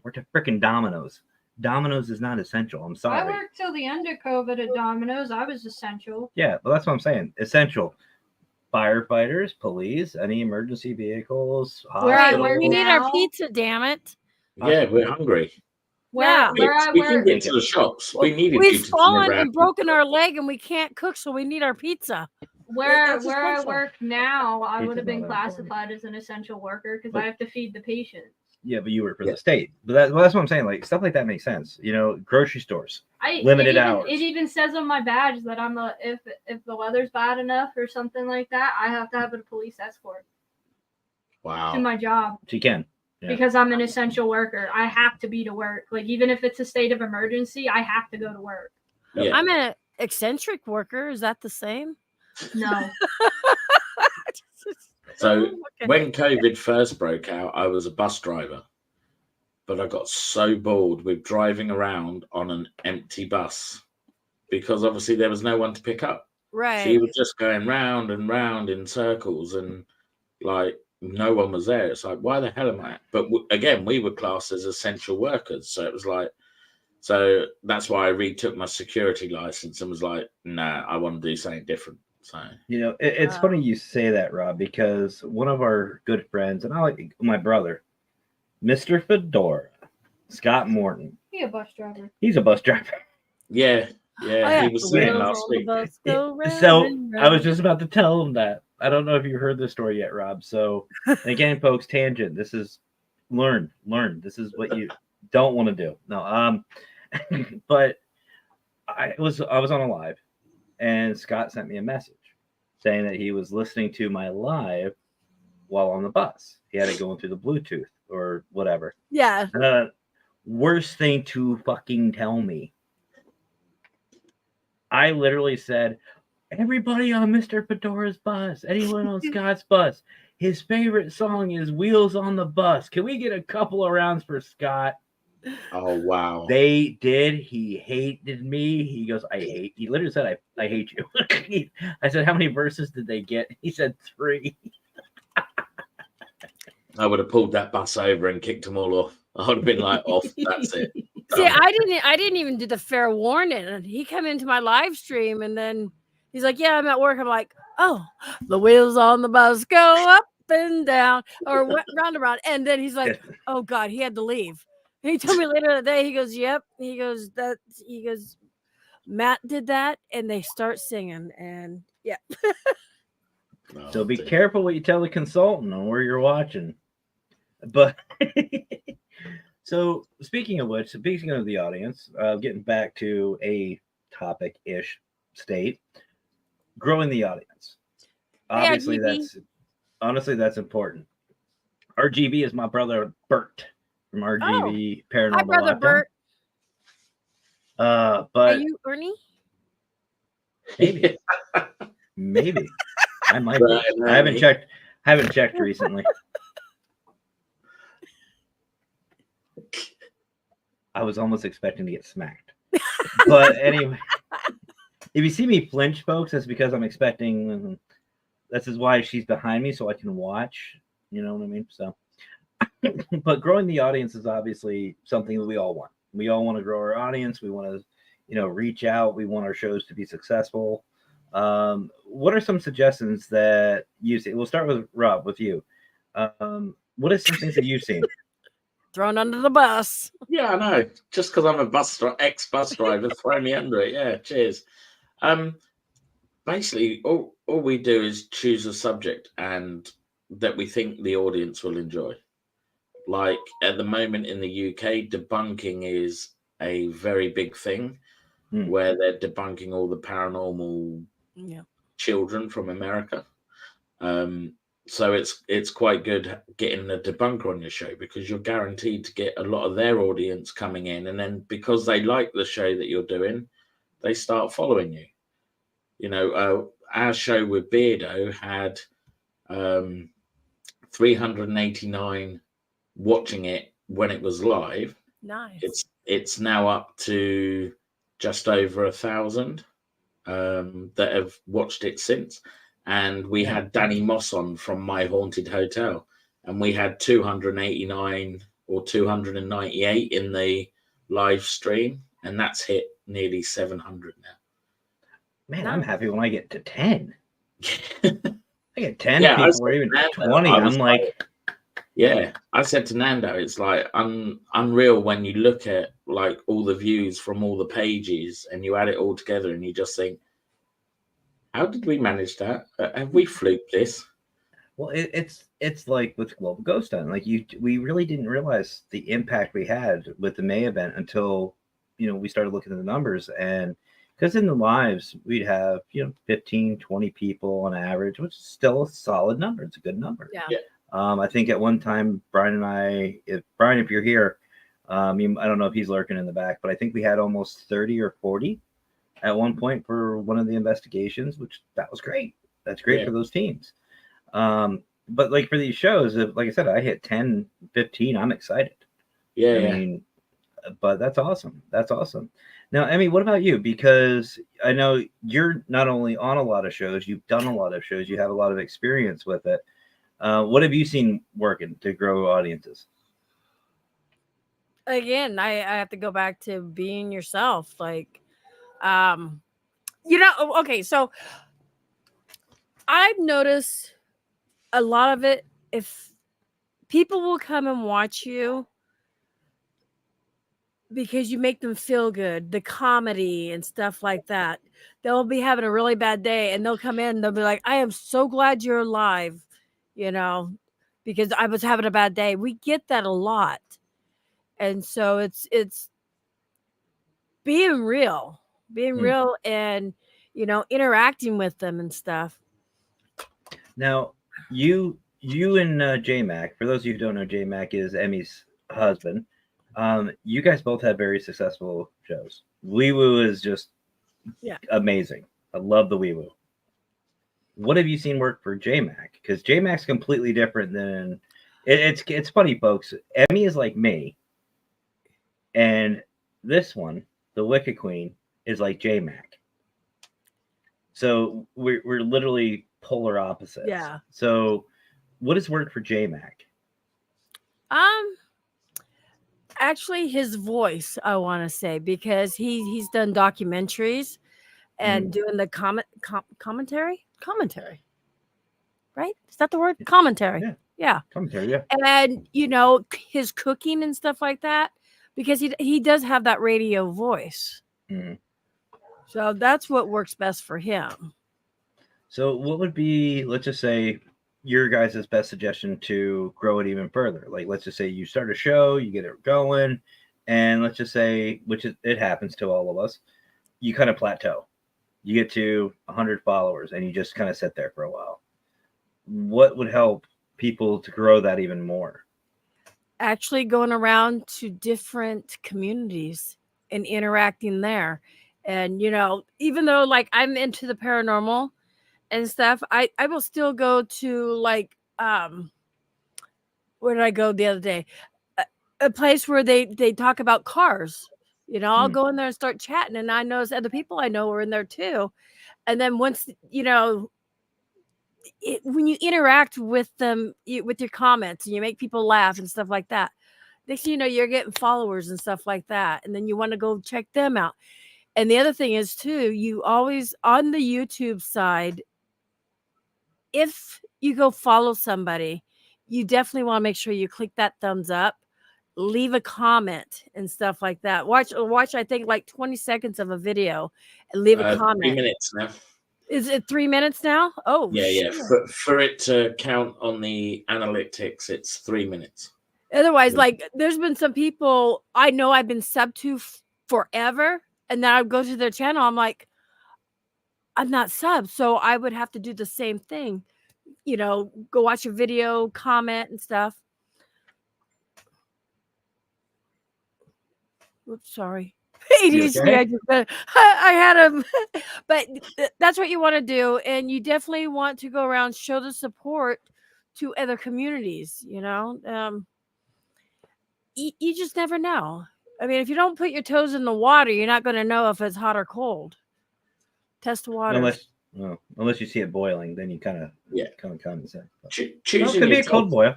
We're to freaking Domino's. Domino's is not essential. I'm sorry. I worked till the end of COVID at Domino's. I was essential. Yeah, but that's what I'm saying. Essential. Firefighters, police, any emergency vehicles. Where I work we need our now- pizza, damn it. Yeah, we're hungry. Where I We can work, get to the shops. We needed you We've to come fallen around. and broken our leg and we can't cook, so we need our pizza. where That's I essential. work now, I Pizza's would have been not that important. classified as an essential worker because But- I have to feed the patients. Yeah, but you work for Yeah. the state. But that's what I'm saying. Like stuff like that makes sense. Grocery stores. Limited hours. It even says on my badge that if the weather's bad enough or something like that, I have to have a police escort to Wow. my job So you can. Yeah. because I'm an essential worker. I have to be to work. Like even if it's a state of emergency, I have to go to work. Yeah. I'm an eccentric worker. Is that the same? No. So Okay. when COVID first broke out, I was a bus driver, but I got so bored with driving around on an empty bus because obviously there was no one to pick up. Right. So you were just going round and round in circles and like no one was there. It's like, why the hell am I? But again, we were classed as essential workers. So it was like, so that's why I retook my security license and was like, nah, I want to do something different. So It's Wow. funny you say that, Rob, because one of our good friends, and I like my brother, Mr. Fedora, Scott Morton, Be a bus driver. he's a bus driver. yeah, Oh, he was the saying wheels last on the week. bus go round So and I was round. just about to tell him that. I don't know if you heard this story yet, Rob. So again, folks, tangent. This is learn. This is what you don't want to do. No, but I was on a live, and Scott sent me a message saying that he was listening to my live while on the bus. He had it going through the Bluetooth or whatever. Yeah. Worst thing to fucking tell me. I literally said, everybody on Mr. Fedora's bus, anyone on Scott's bus, his favorite song is Wheels on the Bus. Can we get a couple of rounds for Scott? Oh wow. They did. He hated me. He goes, he literally said, I hate you. I said, how many verses did they get? He said 3. I would have pulled that bus over and kicked them all off. I would have been like, off. That's it. See, I didn't even do the fair warning. And he come into my live stream and then he's like, yeah, I'm at work. I'm like, oh, the wheels on the bus go up and down or round and round. And then he's like, oh God, he had to leave. And he told me later that day, he goes, yep. He goes, Matt did that. And they start singing. And yeah. Oh, So be dear. careful what you tell the consultant on where you're watching. But so speaking of the audience, getting back to a topic-ish state, growing the audience. Obviously, RGB. that's important. RGB is my brother Bert. from RGV Paranormal Hi, Brother Lockdown. Bert. Are But you Ernie? maybe I might be. I haven't checked recently. I was almost expecting to get smacked. But anyway, if you see me flinch, folks, that's because I'm expecting. This is why she's behind me, so I can watch. You know what I mean? So, but growing the audience is obviously something that we all want. We all want to grow our audience. We want to, reach out. We want our shows to be successful. What are some suggestions that you see? We'll start with Rob, with you. What are some things that you've seen? Thrown under the bus. Yeah, I know. Just because I'm a ex-bus driver, throw me under it. Yeah, cheers. Basically, all we do is choose a subject and that we think the audience will enjoy. Like at the moment in the UK, debunking is a very big thing, where they're debunking all the paranormal children from America. So it's quite good getting a debunker on your show because you're guaranteed to get a lot of their audience coming in, and then because they like the show that you're doing, they start following you. Our show with Beardo had 389 watching it when it was live. Nice. It's now up to just over 1,000 that have watched it since. And we had Danny Moss on from My Haunted Hotel, and we had 289 or 298 in the live stream, and that's hit nearly 700 now. Man, I'm happy when I get to 10. I get 10 Yeah, people or even 20. I'm like, yeah, I said to Nando, it's like unreal when you look at like all the views from all the pages and you add it all together and you just think, how did we manage that? Have we fluked this? Well, it's like with Global Ghost Hunt. Like we really didn't realize the impact we had with the May event until we started looking at the numbers. And because in the lives we'd have 15, 20 people on average, which is still a solid number. It's a good number. Yeah. I think at one time Brian and I, if you're here, I don't know if he's lurking in the back, but I think we had almost 30 or 40 at one point for one of the investigations, which that was great. That's great for those teams. But like for these shows, like I said, I hit 10, 15. I'm excited. I mean, but that's awesome. That's awesome. Now, Emmy, what about you? Because I know you're not only on a lot of shows, you've done a lot of shows, you have a lot of experience with it. What have you seen working to grow audiences? Again, I have to go back to being yourself. Like, okay, so I've noticed a lot of it. If people will come and watch you because you make them feel good, the comedy and stuff like that, they'll be having a really bad day and they'll come in and they'll be like, I am so glad you're alive, because I was having a bad day. We get that a lot. And so it's being real and, interacting with them and stuff. Now, you and J-Mac, for those of you who don't know, J-Mac is Emmy's husband. You guys both have very successful shows. Wee Woo is just amazing. I love the Wee Woo. What have you seen work for J-Mac? Because J-Mac's completely different than it's funny, folks. Emmy is like me, and this one, the Wicked Queen, is like J-Mac. So we're literally polar opposites. Yeah. So what has worked for J-Mac? Actually, his voice, I want to say, because he's done documentaries and doing the commentary, right? Is that the word? Commentary. Yeah. Commentary, yeah. And his cooking and stuff like that, because he does have that radio voice. So that's what works best for him. So what would be, let's just say, your guys' best suggestion to grow it even further? Like, let's just say you start a show, you get it going, and let's just say, it happens to all of us, you kind of plateau. You get to 100 followers and you just kind of sit there for a while. What would help people to grow that even more? actually going around to different communities and interacting there. And even though like I'm into the paranormal and stuff, I will still go to like where did I go the other day? A place where they talk about cars. I'll go in there and start chatting, and I notice other people I know are in there too. And then once when you interact with them with your comments and you make people laugh and stuff like that, next thing you know, you're getting followers and stuff like that, and then you want to go check them out. And the other thing is too, you always on the YouTube side, if you go follow somebody, you definitely want to make sure you click that thumbs up, leave a comment and stuff like that. Watch I think like 20 seconds of a video and leave a 3 comment. minutes now. Is it 3 minutes now? Oh, yeah. For it to count on the analytics, it's 3 minutes. Otherwise, like there's been some people I know I've been sub to forever, and then I would go to their channel. I'm like, I'm not sub, so I would have to do the same thing. Go watch a video, comment and stuff. Oops, sorry. ADHD, okay? I had him. But that's what you want to do, and you definitely want to go around, show the support to other communities. You just never know. I mean, if you don't put your toes in the water, you're not going to know if it's hot or cold. Test the water. Unless you see it boiling, then you kind of condescend. Could be a cold boil.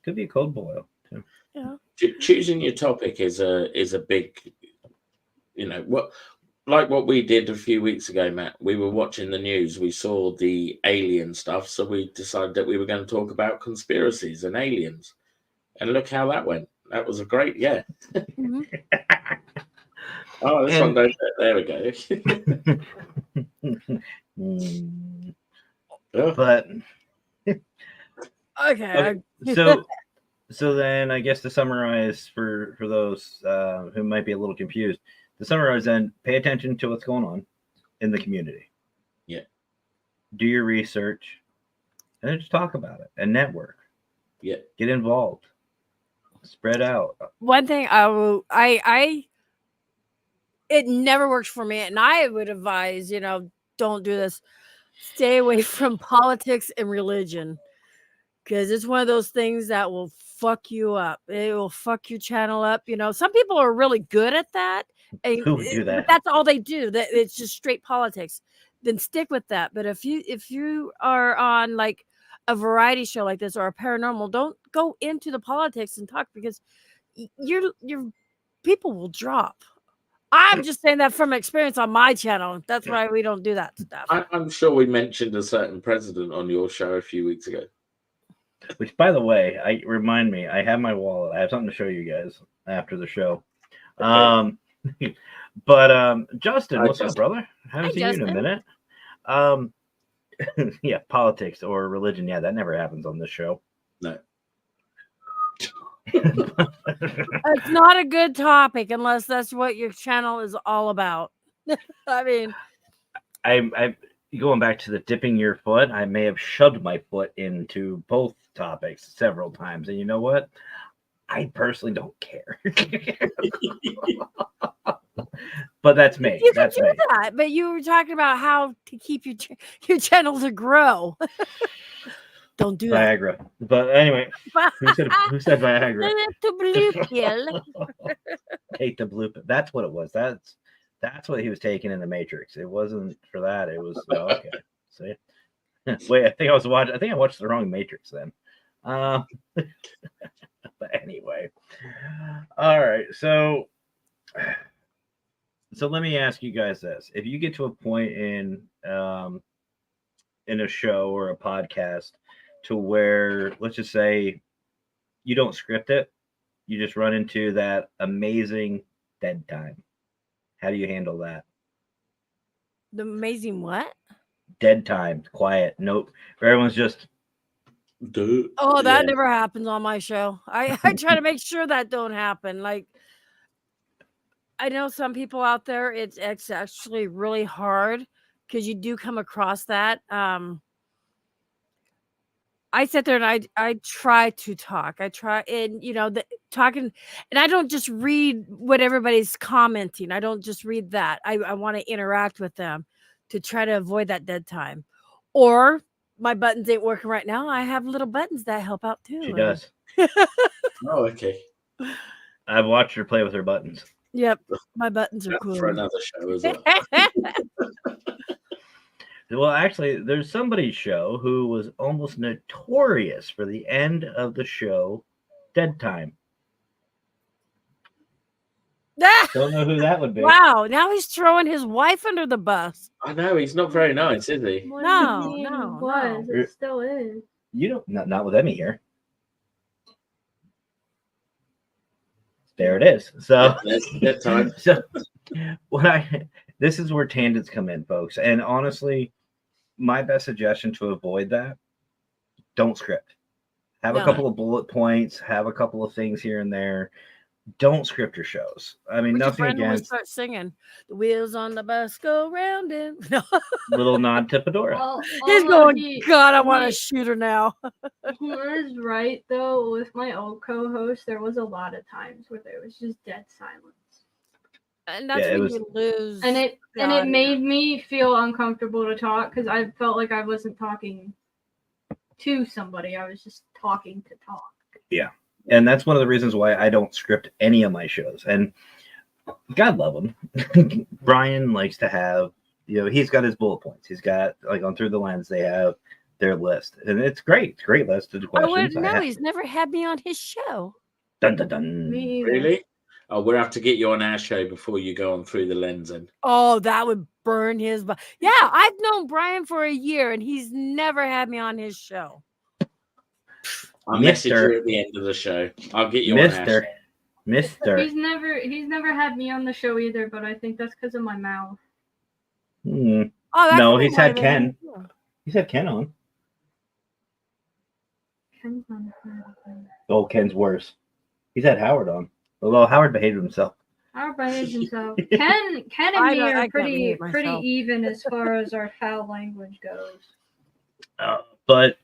Could be a cold boil too. Yeah. Choosing your topic is a big, what we did a few weeks ago, Matt. We were watching the news. We saw the alien stuff, so we decided that we were going to talk about conspiracies and aliens. And look how that went. That was a great, yeah. Mm-hmm. Oh, this one goes there. We go. But okay. So then, I guess to summarize for those who might be a little confused, to summarize, then pay attention to what's going on in the community. Yeah. Do your research, and then just talk about it and network. Yeah. Get involved. Spread out. One thing it never works for me, and I would advise, don't do this. Stay away from politics and religion, because it's one of those things that will fuck you up. It will fuck your channel up. Some people are really good at that. Who would do that? That's all they do. That it's just straight politics. Then stick with that. But if you are on like a variety show like this or a paranormal, don't go into the politics and talk, because your people will drop. I'm just saying that from experience on my channel. That's why we don't do that stuff. I'm sure we mentioned a certain president on your show a few weeks ago. Which, by the way, remind me, I have my wallet. I have something to show you guys after the show. Okay. But Justin, what's up, brother? Haven't seen you in a minute. Yeah, politics or religion. Yeah, that never happens on this show. No. It's not a good topic unless that's what your channel is all about. I mean, I going back to the dipping your foot. I may have shoved my foot into both topics several times, and you know what? I personally don't care. But that's me. You that's can do me. that, but you were talking about how to keep your channel to grow. Don't do Viagra. that. But anyway, who said Viagra? To blue pill. Take the blue pill. That's what it was. That's what he was taking in the Matrix. It wasn't for that. It was okay. See, wait. I think I watched the wrong Matrix then. But anyway, all right. So let me ask you guys this: if you get to a point in a show or a podcast to where, let's just say, you don't script it, you just run into that amazing dead time. How do you handle that? The amazing what? Dead time, quiet. Nope. Everyone's just. That never happens on my show. I try to make sure that don't happen. Like, I know some people out there, it's actually really hard because you do come across that. I sit there and I try to talk. I try, and talking, and I don't just read what everybody's commenting. I don't just read that. I want to interact with them to try to avoid that dead time. Or my buttons ain't working right now. I have little buttons that help out too. She does. Oh, okay. I've watched her play with her buttons. Yep, my buttons are That's cool. for another show as well. Well, actually, there's somebody's show who was almost notorious for the end of the show, dead time. Don't know who that would be. Wow, now he's throwing his wife under the bus. I know he's not very nice, is he? What No, do you mean no, was? no. It still is. You don't, not with Emmy here. There it is. So That's dead time. So this is where tangents come in, folks. And honestly, my best suggestion to avoid that, don't script. Have a couple of bullet points, have a couple of things here and there. Don't script your shows. I mean, nothing against. Start singing. The wheels on the bus go round and Little nod to Fedora. Well, he's going, God, I want to shoot her now. He was right though. With my old co-host, there was a lot of times where there was just dead silence, And that's Yeah, it when was- you lose. and it made me feel uncomfortable to talk because I felt like I wasn't talking to somebody. I was just talking to talk. And that's one of the reasons why I don't script any of my shows. And God love him. Brian likes to have, he's got his bullet points. He's got, like, on Through the Lens, they have their list. And it's great. It's a great list of I questions. wouldn't know. He's never had me on his show. Dun, dun, dun. Me either. Really? Oh, we'll have to get you on our show before you go on Through the Lens. And Oh, that would burn his butt. Yeah, I've known Brian for a year, and he's never had me on his show. I'll message Mister. you at the end of the show. I'll get you on our show. Mister. He's never had me on the show either, but I think that's because of my mouth. Hmm. Oh, that No, could he's be had why Ken. they- He's had Ken on. Ken's not a fan of me. Oh, Ken's worse. He's had Howard on. Although Howard behaved himself. Howard behaves himself. Ken and I me don't- I are can't pretty behave myself. even as far as our foul language goes. But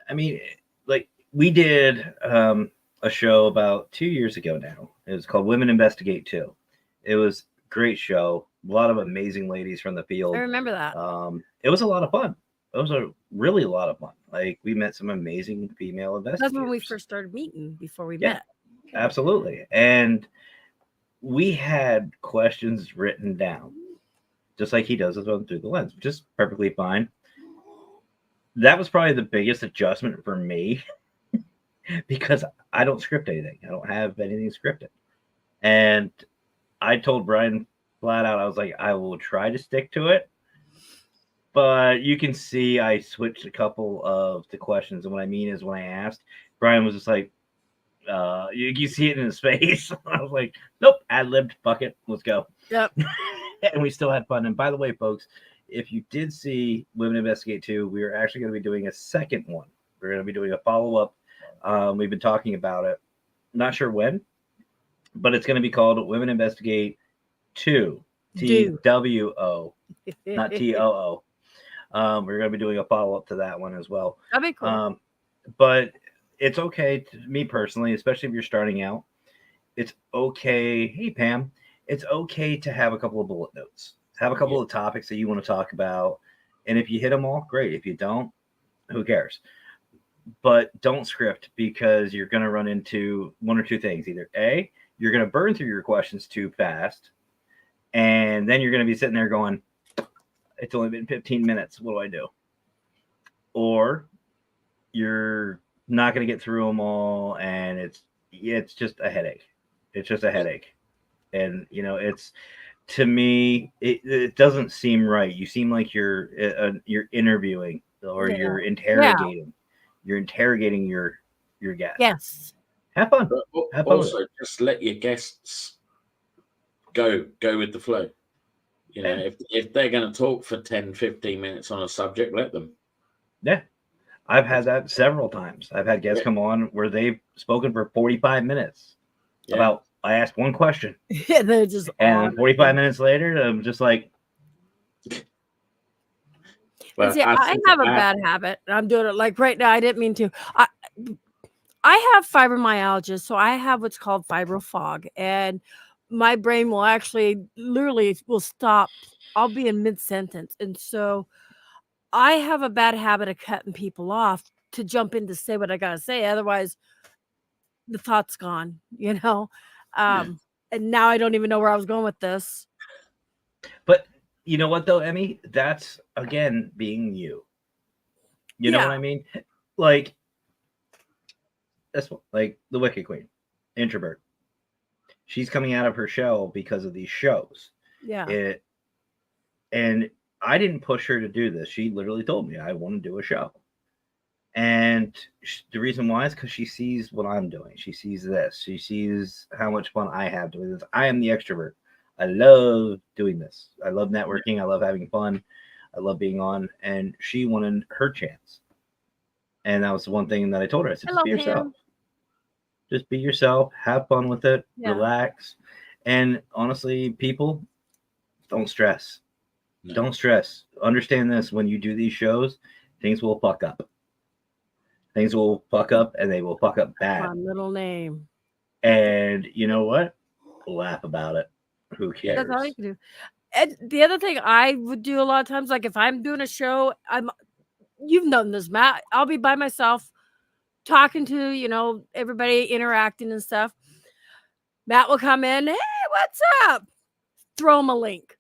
I mean, like, we did a show about 2 years ago now. It was called Women Investigate 2. It was a great show. A lot of amazing ladies from the field. I remember that. It was a lot of fun. It was a lot of fun. Like, we met some amazing female investigators. That's when we first started meeting before we Yeah. met. Absolutely. And we had questions written down, just like he does with them Through the Lens, which is perfectly fine. That was probably the biggest adjustment for me because I don't script anything. I don't have anything scripted. And I told Brian flat out, I was like, I will try to stick to it. But you can see I switched a couple of the questions. And what I mean is, when I asked, Brian was just like, you see it in his face. I was like, nope, ad-libbed, fuck it, let's go. Yep. And we still had fun. And by the way, folks, if you did see Women Investigate 2, we are actually going to be doing a second one. We're going to be doing a follow-up. We've been talking about it. Not sure when, but it's going to be called Women Investigate 2. TWO, not TOO. We're going to be doing a follow-up to that one as well. That'd be cool. But it's okay to me personally, especially if you're starting out. It's okay. Hey, Pam. It's okay to have a couple of bullet notes. Have a couple of topics that you want to talk about. And if you hit them all, great. If you don't, who cares? But don't script, because you're going to run into one or two things. Either A, you're going to burn through your questions too fast. And then you're going to be sitting there going, it's only been 15 minutes. What do I do? Or you're not going to get through them all, and it's just a headache. It's just a headache. And, it's, to me, it doesn't seem right. You seem like you're interviewing, or you're interrogating. Yeah. You're interrogating your guest. Yes. Have fun. But also, just let your guests go with the flow. If they're going to talk for 10, 15 minutes on a subject, let them. Yeah. I've had that several times. I've had guests come on where they've spoken for 45 minutes about, I asked one question. Yeah, they're just and 45 minutes later, I'm just like. Well, see, I have a bad habit. I'm doing it like right now. I didn't mean to. I have fibromyalgia, so I have what's called fibro fog, and my brain will actually literally will stop. I'll be in mid sentence, and so I have a bad habit of cutting people off to jump in to say what I gotta say. Otherwise, the thought's gone. And now I don't even know where I was going with this. But you know what though, Emmy? That's again being you. You know what I mean? Like this one, like the Wicked Queen, introvert. She's coming out of her shell because of these shows. Yeah. And I didn't push her to do this. She literally told me I want to do a show. And the reason why is because she sees what I'm doing. She sees this. She sees how much fun I have doing this. I am the extrovert. I love doing this. I love networking. I love having fun. I love being on. And she wanted her chance. And that was the one thing that I told her. I said, just be yourself. Just be yourself. Have fun with it. Yeah. Relax. And honestly, people, don't stress. No. Don't stress. Understand this. When you do these shows, things will fuck up. Things will fuck up, and they will fuck up bad. My little name. And you know what? Laugh about it. Who cares? That's all you can do. And the other thing I would do a lot of times, like if I'm doing a show, you've known this, Matt. I'll be by myself, talking to everybody, interacting and stuff. Matt will come in. Hey, what's up? Throw him a link.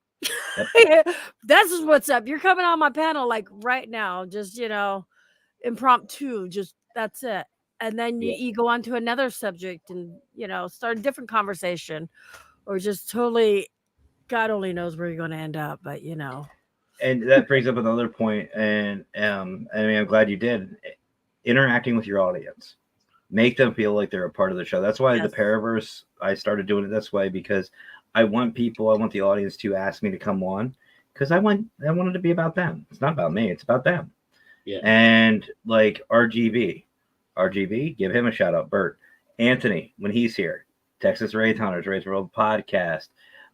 Yep. This is what's up. You're coming on my panel like right now. Just impromptu, just that's it. And then you go on to another subject and start a different conversation, or just totally, God only knows where you're going to end up, but And that brings up another point, and I mean, I'm glad you did. Interacting with your audience, make them feel like they're a part of the show. That's why the Paraverse, I started doing it this way, because I want the audience to ask me to come on, because I want it to be about them. It's not about me. It's about them. Yeah. And like RGB, give him a shout out. Bert, Anthony, when he's here, Texas Wraith Hunters, Wraith World Podcast.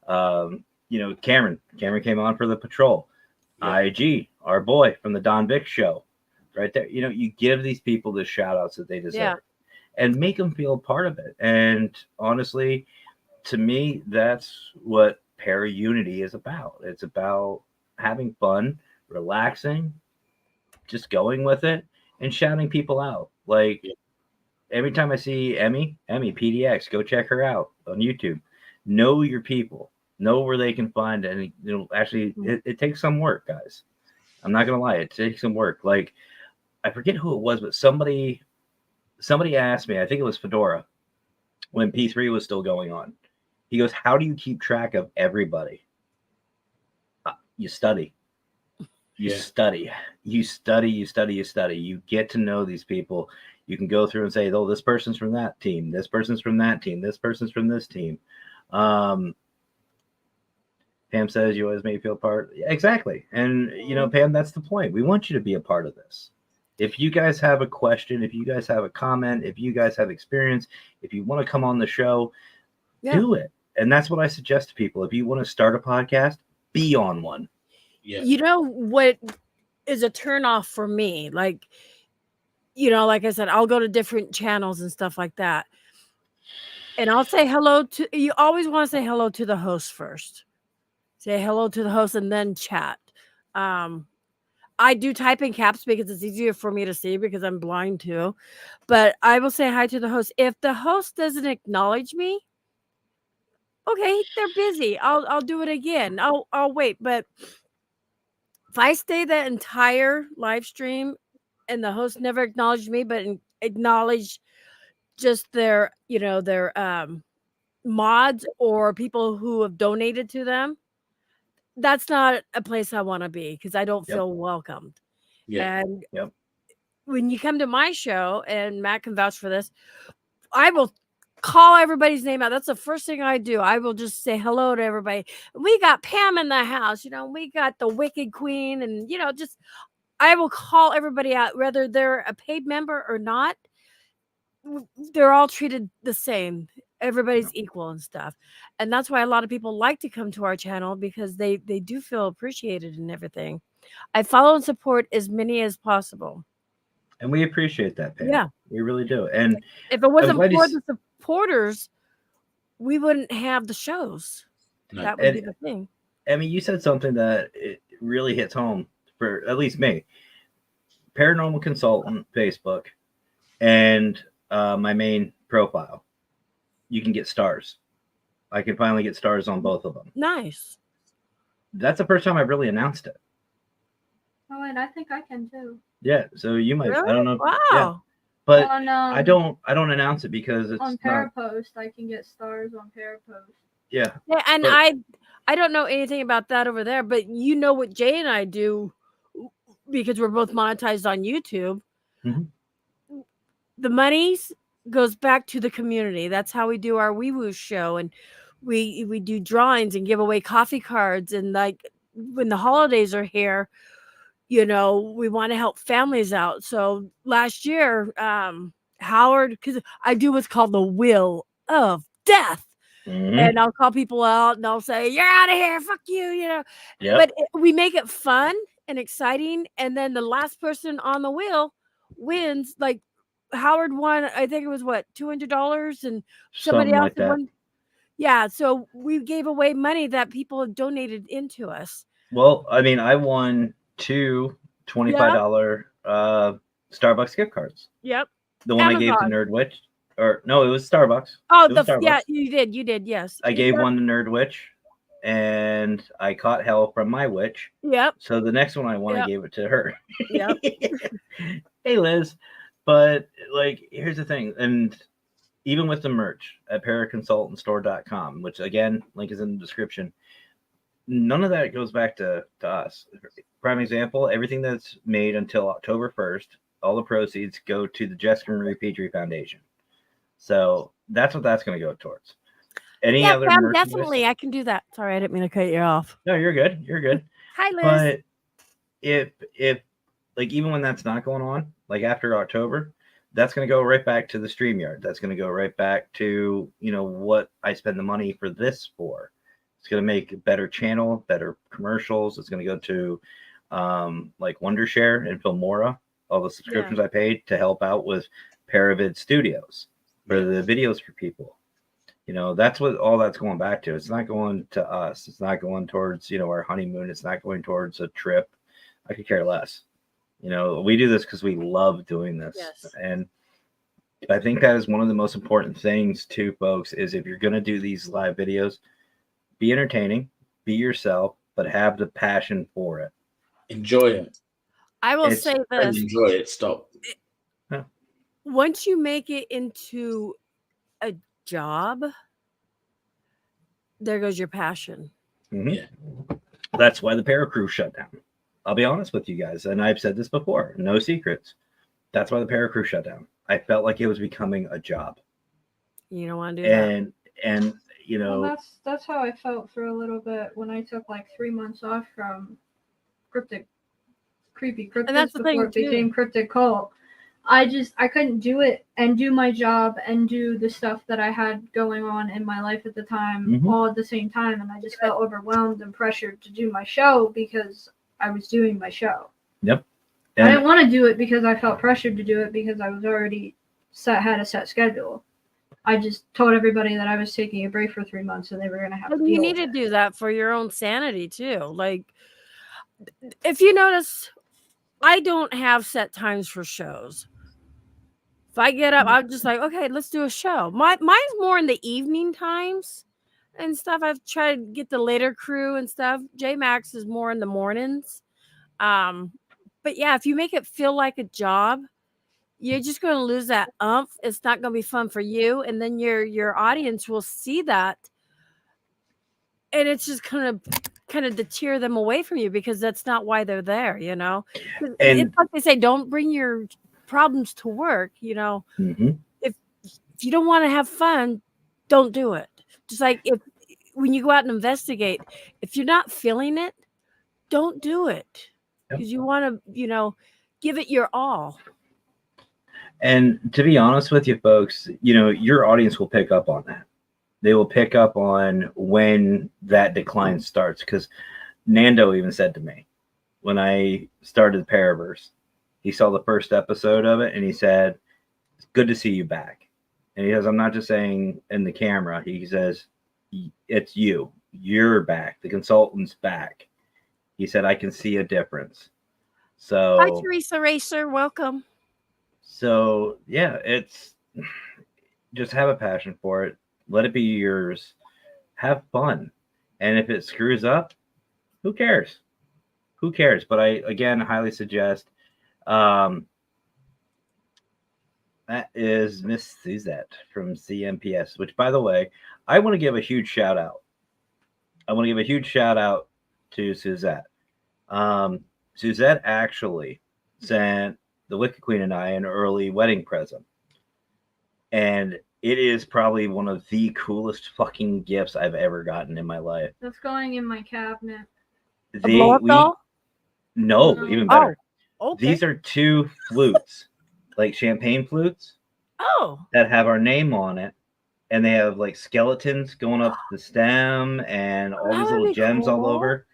Cameron came on for the patrol. Yeah. IG, our boy from the Don Vick show, right there. You give these people the shout outs that they deserve, and make them feel a part of it. And honestly, to me, that's what Para Unity is about. It's about having fun, relaxing, just going with it, and shouting people out. Like every time I see Emmy PDX, go check her out on YouTube. Know your people. Know where they can find it. And actually, it takes some work, guys. I'm not gonna lie, it takes some work. Like I forget who it was, but somebody asked me. I think it was Fedora, when P3 was still going on. He goes, "How do you keep track of everybody?" You study. You study. You get to know these people. You can go through and say, "Oh, this person's from that team. This person's from that team. This person's from this team." Pam says you always make me feel part. Yeah, exactly. And Pam, that's the point. We want you to be a part of this. If you guys have a question, if you guys have a comment, if you guys have experience, if you want to come on the show, do it. And that's what I suggest to people. If you want to start a podcast, be on one. Yeah. You know what is a turnoff for me? Like I said, I'll go to different channels and stuff like that. And I'll say hello to, you always want to say hello to the host first. Say hello to the host and then chat. I do type in caps because it's easier for me to see because I'm blind too. But I will say hi to the host. If the host doesn't acknowledge me, okay, they're busy. I'll do it again. I'll wait. But if I stay the entire live stream and the host never acknowledged me, but acknowledge just their mods or people who have donated to them, that's not a place I want to be because I don't feel welcomed. Yeah. And when you come to my show, and Matt can vouch for this, I will call everybody's name out. That's the first thing I do. I will just say hello to everybody. We got Pam in the house, we got the Wicked Queen, and I will call everybody out, whether they're a paid member or not. They're all treated the same. Everybody's equal and stuff. And that's why a lot of people like to come to our channel, because they do feel appreciated and everything. I follow and support as many as possible. And we appreciate that, Pam. Yeah. We really do. And if it wasn't glad you for s- the supporters, we wouldn't have the shows. No. That would And- be the thing. I mean, you said something that it really hits home for at least me. Paranormal Consultant Facebook and my main profile. You can get stars. I can finally get stars on both of them. Nice. That's the first time I've really announced it. Oh, and I think I can too. Yeah, so you might. Really? I don't know. Wow. Yeah, but on, I don't announce it because it's on not. Parapost. I can get stars on Parapost. Yeah, Yeah, and But- I don't know anything about that over there, but you know what Jay and I do because we're both monetized on YouTube. Mhm. The monies goes back to the community. That's how we do our Wee Woo show, and we do drawings and give away coffee cards, and like when the holidays are here, you know, we want to help families out. So last year, Howard, because I do what's called the Wheel of Death. Mhm. And I'll call people out and I'll say, "You're out of here, fuck you," you know. Yep. But we make it fun and exciting, and then the last person on the wheel wins. Like Howard won, I think it was what, $200, and somebody Something else like that. won. Yeah, so we gave away money that people had donated into us. Well, I mean, I won two $25 Starbucks gift cards. Yep. The one I gave to Amazon. Nerd Witch, or no, it was Starbucks. Oh, It was yeah, Starbucks. you did, yes. I gave one to Nerd Witch, and I caught hell from my witch. Yep, So the next one I won, Yep. I gave it to her. yep. Hey, Liz. But like, here's the thing, and even with the merch at paraconsultantstore.com, which again, link is in the description, none of that goes back to us. Prime example, everything that's made until October 1st, all the proceeds go to the Jessica Marie Petrie Foundation. So that's what that's going to go towards. Any Yeah, other Pam, merchandise- definitely, I can do that. Sorry, I didn't mean to cut you off. No, you're good. You're good. Hi, Liz. But if like, even when that's not going on, like after October, that's going to go right back to the StreamYard. That's going to go right back to, you know, what I spend the money for this for. It's going to make a better channel, better commercials. It's going to go to like Wondershare and Filmora, all the subscriptions I paid to help out with Paravid Studios for the videos for people. You know, that's what all that's going back to. It's not going to us. It's not going towards, you know, our honeymoon. It's not going towards a trip. I could care less. You know, we do this because we love doing this. Yes. And I think that is one of the most important things too, folks, is if you're going to do these live videos, be entertaining, be yourself, but have the passion for it. Enjoy it. I will it's- say Don't this. enjoy it. Stop. Once you make it into a job, there goes your passion. Mhm. Yeah. That's why the Paracrew shut down. I'll be honest with you guys, and I've said this before, no secrets. That's why the Paracrew shut down. I felt like it was becoming a job. You don't want to do that. And you know, Well, that's how I felt for a little bit when I took like 3 months off from Creepy Cryptids that's the thing, before it too. became Cryptic Cult. I couldn't do it and do my job and do the stuff that I had going on in my life at the time Mhm. all at the same time, and I just felt overwhelmed and pressured to do my show because I was doing my show. I and didn't want to do it because I felt pressured to do it because I was already had a set schedule. I just told everybody that I was taking a break for 3 months and they were going to have to And you deal need with to it. do that for your own sanity too. Like, if you notice, I don't have set times for shows. If I get up, I'm just like, okay, let's do a show. Mine's more in the evening times and stuff. I've tried to get the later crew and stuff. J Max is more in the mornings. But yeah, if you make it feel like a job, you're just going to lose that umph. It's not going to be fun for you, and then your audience will see that, and it's just kind of deter them away from you because that's not why they're there. You know, And- it's like they say, don't bring your problems to work. You know, Mhm. if you don't want to have fun, don't do it. Just like when you go out and investigate, if you're not feeling it, don't do it Yep. because you want to, give it your all. And to be honest with you, folks, you know, your audience will pick up on that. They will pick up on when that decline starts. Because Nando even said to me when I started the Paraverse, He saw the first episode of it and he said, "It's good to see you back." And he says, "I'm not just saying in the camera." He says, "It's you. You're back. The consultant's back." He said, "I can see a difference." So Hi, Teresa Racer. Welcome. So yeah, it's just have a passion for it. Let it be yours. Have fun. And if it screws up, who cares? Who cares? But I again highly suggest that is Miss Suzette from CMPS, which by the way, I want to give a huge shout out. I want to give a huge shout out to Suzette. Suzette actually sent the Wicked Queen and I an early wedding present. And it is probably one of the coolest fucking gifts I've ever gotten in my life. That's going in my cabinet. No, even better. Oh, okay. These are 2 flutes, like champagne flutes, that have our name on it. And they have like skeletons going up the stem and all these little gems all over.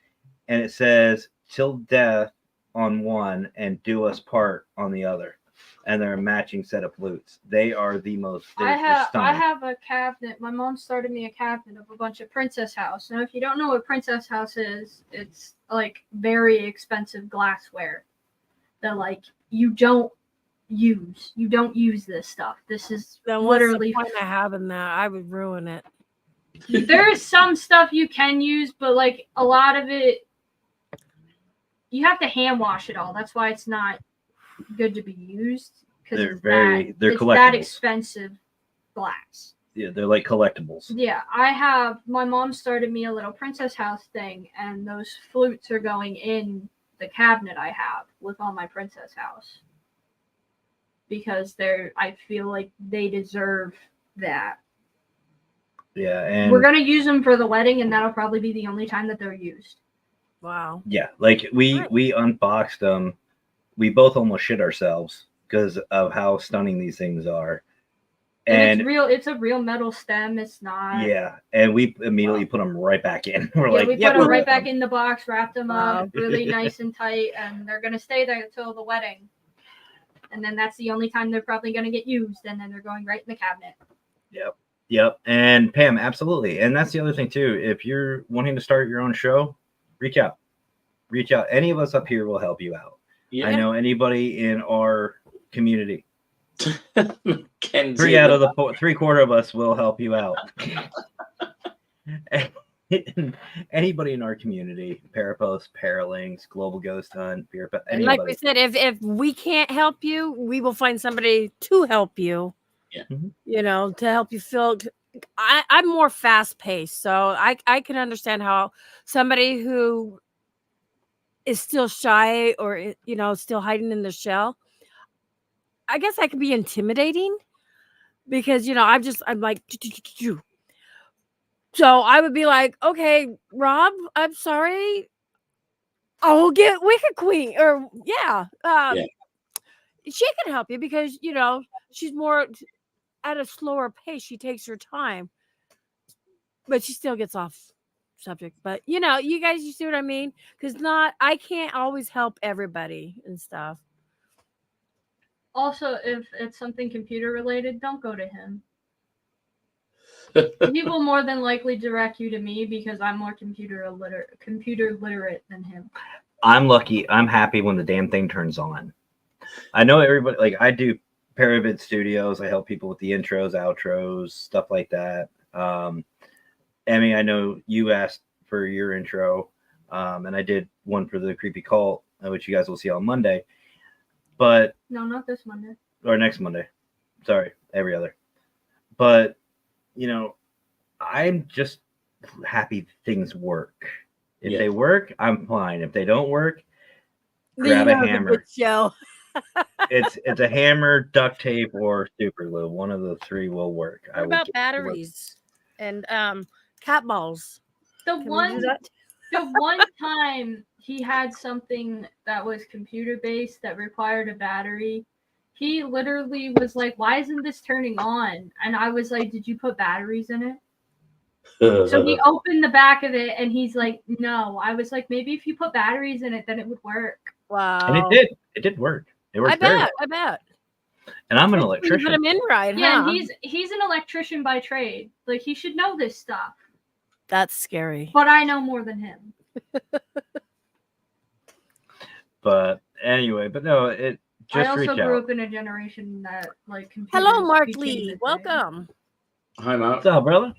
And it says, "Till death" on one and "Do us part" on the other. And they're a matching set of flutes. They are the most. I have a cabinet. My mom started me a cabinet of a bunch of Princess House. Now, if you don't know what Princess House is, it's like very expensive glassware that like you don't use. You don't use this stuff. This is then literally. What's the point of having that? I would ruin it. There is some stuff you can use, but like a lot of it, you have to hand wash it all. That's why it's not good to be used, because They're it's collectibles. that expensive glass. Yeah, they're like collectibles. Yeah, my mom started me a little Princess House thing, and those flutes are going in the cabinet I have with all my Princess House, because I feel like they deserve that. Yeah, and we're gonna use them for the wedding, and that'll probably be the only time that they're used. Wow. Yeah, like we unboxed them. We both almost shit ourselves because of how stunning these things are. And it's a real metal stem. It's not. Yeah, and we immediately put them right back in. We're like, we put them right back in the box, wrapped them up really nice and tight, and they're gonna stay there until the wedding. And then that's the only time they're probably gonna get used, and then they're going right in the cabinet. Yep. And Pam, absolutely. And that's the other thing too. If you're wanting to start your own show, reach out. Any of us up here will help you out. Yeah. I know anybody in our community. 3 out of the 3/4 of us will help you out. Anybody in our community, Parapost, Paralinks, Global Ghost Hunt, and like we said, if we can't help you, we will find somebody to help you. Yeah. You know, to help you feel. I'm more fast paced, so I can understand how somebody who is still shy or still hiding in the shell, I guess I can be intimidating because I'm like, so I would be like, okay, Rob, I'm sorry, I'll get Wicked Queen, or she can help you because she's more at a slower pace. She takes her time, but she still gets off subject. But you guys, you see what I mean? Because I can't always help everybody and stuff. Also, if it's something computer related, don't go to him. He will more than likely direct you to me because I'm more computer literate than him. I'm lucky. I'm happy when the damn thing turns on. I know everybody, like I do Paravid Studios. I help people with the intros, outros, stuff like that. Emmy, I know you asked for your intro, and I did one for the Creepy Cult, which you guys will see on Monday. But no, not this Monday. Or next Monday. Sorry, every other. But I'm just happy things work. If they work, I'm fine. If they don't work, grab a hammer. It's a hammer, duct tape, or super glue. One of the 3 will work. What about batteries and cat balls? The one time he had something that was computer based that required a battery, he literally was like, "Why isn't this turning on?" And I was like, "Did you put batteries in it?" So he opened the back of it and he's like, "No." I was like, "Maybe if you put batteries in it, then it would work." Wow. And it did. It did work. It works I very well. bet. I bet. And I'm an You electrician. put him in right, Yeah, huh? and he's an electrician by trade. Like he should know this stuff. That's scary. But I know more than him. But anyway, but no, it I just also reach grew out. up in a generation that like computers Hello, Mark became Lee. the thing. Welcome. Hi, Mark. What's up, brother?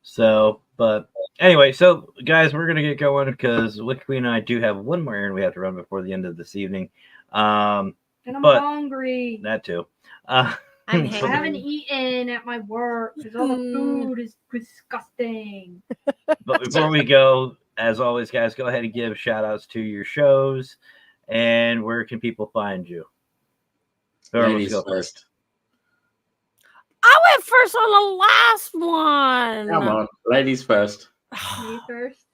So, but anyway, so guys, we're gonna get going because Wicked Queen and I do have one more errand we have to run before the end of this evening. And I'm but- hungry. That too. I'm I hangry. haven't eaten at my work because all the food is disgusting. But before we go, as always, guys, go ahead and give shout outs to your shows and where can people find you? Whoever wants to Ladies go first. I went first on the last one. Come on, ladies first. Me first.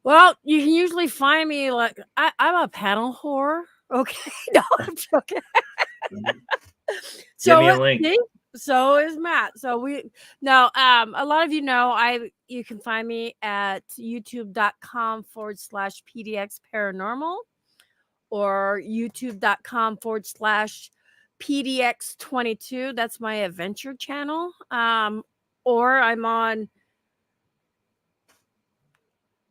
Well, you can usually find me like I'm a panel whore. Okay, no, I'm joking. Give me a it- link. see? So is Matt. So a lot of you know you can find me at youtube.com/PDX Paranormal or youtube.com/PDX22. That's my adventure channel. Or I'm on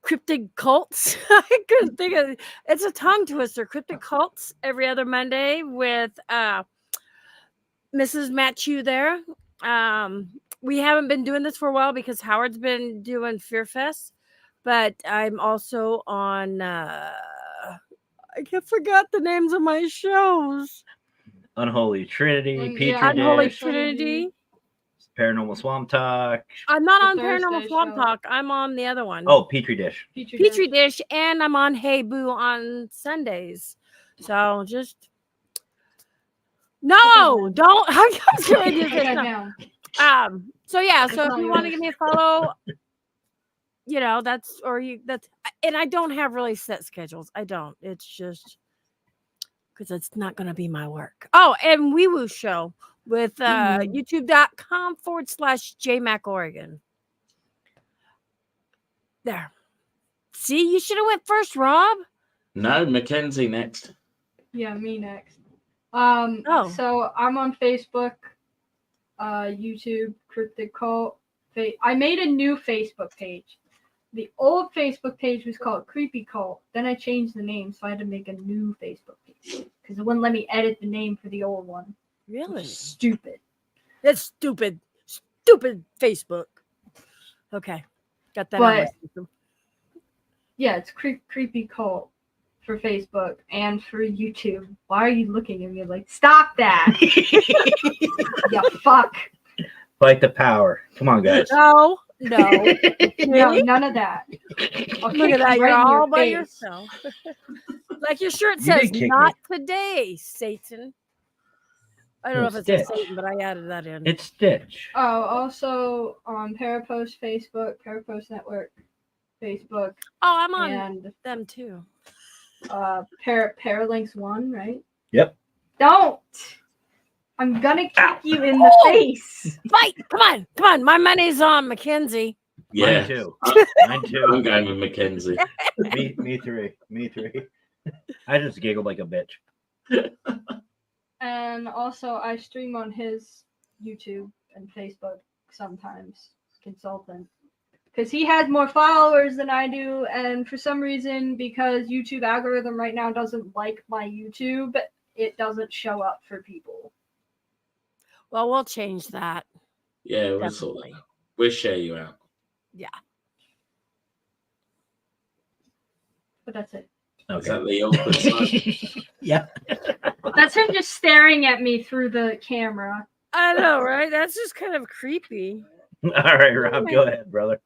Cryptid Cults. I couldn't think of it's a tongue twister. Cryptid Cults every other Monday with Mrs. Matt Chu there. We haven't been doing this for a while because Howard's been doing Fear Fest, but I'm also on I forgot the names of my shows. Unholy Trinity, Yeah, Petri Unholy Dish, Trinity. Paranormal Swamp Talk. I'm not The on Thursday Paranormal Swamp show. Talk. I'm on the other one. Oh, Petri Dish. Petri Dish, and I'm on Hey Boo on Sundays. So just no, don't. I was gonna do Put this. that No. down. So yeah, That's so if not you want to yours. give me a follow, that's and I don't have really set schedules. I don't. It's just because it's not gonna be my work. Oh, and Wee Woo Show with youtube.com/JMacOregon. There. See, you should have went first, Rob. No, Mackenzie next. Yeah, me next. Oh. So I'm on Facebook, YouTube, Cryptid Cult. I made a new Facebook page. The old Facebook page was called Creepy Cult. Then I changed the name, so I had to make a new Facebook page because it wouldn't let me edit the name for the old one. Really? Stupid. That's stupid. Stupid Facebook. Okay. Got that out of my But- system. Yeah, it's Creepy Cult for Facebook and for YouTube. Why are you looking at me like, stop that? You fuck. Fight the power. Come on, guys. No. No, Really? none of that. I'll Look kick at that. you You're right in your all by face. yourself. Like your shirt You says, did kick not today, Satan. I don't know No, if it says Stitch. Satan, but I added that in. It's Stitch. Oh, also on Parapost Facebook, Parapost Network Facebook, Oh, I'm on and them too. Paralinks 1, right? Yep. Don't! I'm gonna kick you in the Oh! face. Fight! Come on. My money's on Mackenzie. Yeah, Mine too. I- Mine I'm too. going with Mackenzie. me three. Me three. I just giggled like a bitch. And also, I stream on his YouTube and Facebook sometimes, Consultant. Because he has more followers than I do, and for some reason, because YouTube algorithm right now doesn't like my YouTube, it doesn't show up for people. Well, we'll change that. Yeah, we'll sort Definitely. that. We'll share you out. But that's it. Is that the awkward side? Yeah. That's him just staring at me through the camera. I know, right? That's just kind of creepy. All right, Rob, go ahead, brother.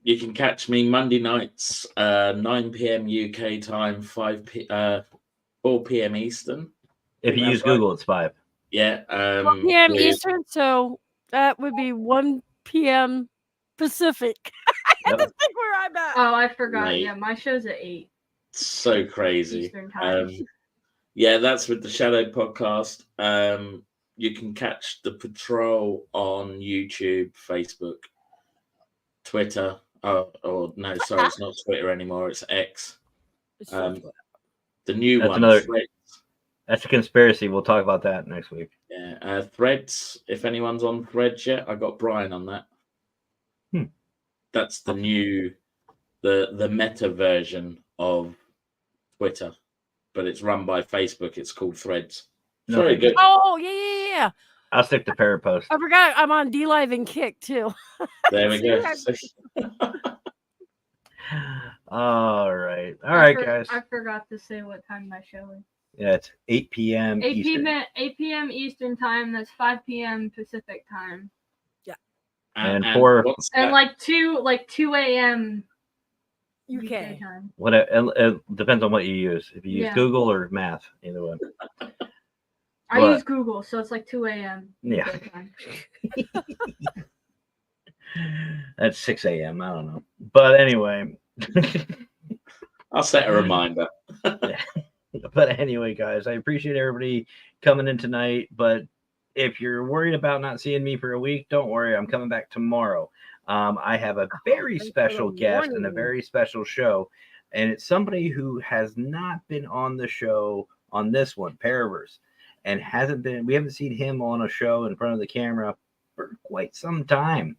You can catch me Monday nights, 9 p.m. UK time, 4 p.m. Eastern. If you That's use right. Google, it's 5. Yeah. 1 p.m. with- Eastern, so that would be 1 p.m. Pacific. I had to Yep. think where I'm at. Oh, I forgot. Right. Yeah, my show's at 8 So crazy. Eastern time. Yeah, that's with the Shadow Podcast. You can catch the Patrol on YouTube, Facebook, Twitter. It's not Twitter anymore. It's X. It's so um, cool. The new That's one. another- Threads. That's a conspiracy. We'll talk about that next week. Yeah, Threads. If anyone's on Threads yet, I got Brian on that. That's the new, the meta version of Twitter, but it's run by Facebook. It's called Threads. No, Very thank you. good. Oh yeah. I'll stick to Parapost. I forgot I'm on DLive and Kick too. There we go. All right, guys. I forgot to say what time my show is. Yeah, it's 8 p.m. 8 Eastern. p.m. 8 p.m. Eastern time. That's 5 p.m. Pacific time. And for- what's And that? like 2 a.m. UK. time. It depends on what you use. If you use Yeah. Google or Math, either one. I What? use Google, so it's like 2 a.m. Yeah. UK time. That's 6 a.m. I don't know. But anyway. I'll set a reminder. But anyway, guys, I appreciate everybody coming in tonight. But if you're worried about not seeing me for a week, don't worry. I'm coming back tomorrow. I have a very thanks for special the guest and a warning. very special show. And it's somebody who has not been on the show on this one, Paraverse, and we haven't seen him on a show in front of the camera for quite some time.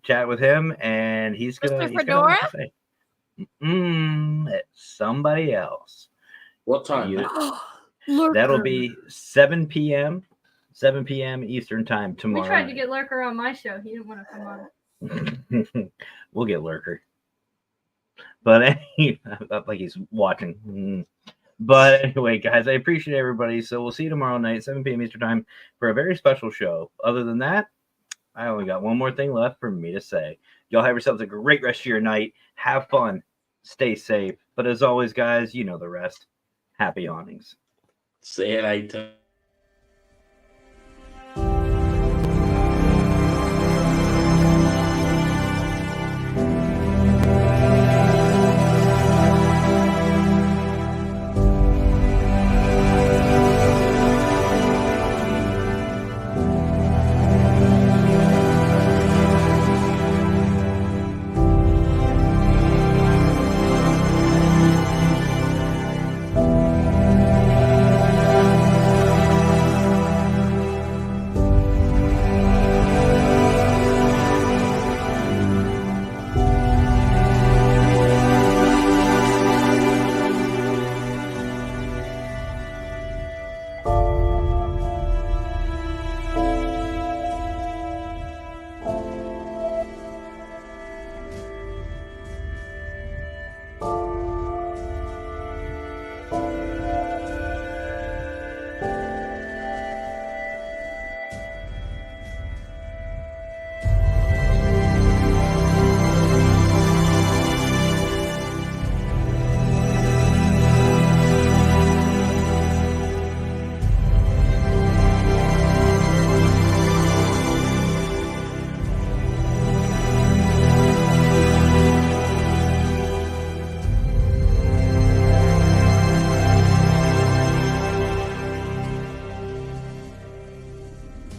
Chat with him, and he's gonna Mr. have a lot to Fedora? say. It's somebody else. What time? You- That'll be 7 p.m. Eastern time tomorrow. We tried to get Lurker on my show. He didn't want to come on. We'll get Lurker. But like he's watching. But anyway, guys, I appreciate everybody. So we'll see you tomorrow night, 7 p.m. Eastern time, for a very special show. Other than that, I only got one more thing left for me to say. Y'all have yourselves a great rest of your night. Have fun. Stay safe. But as always, guys, you know the rest. Happy awnings. See you later.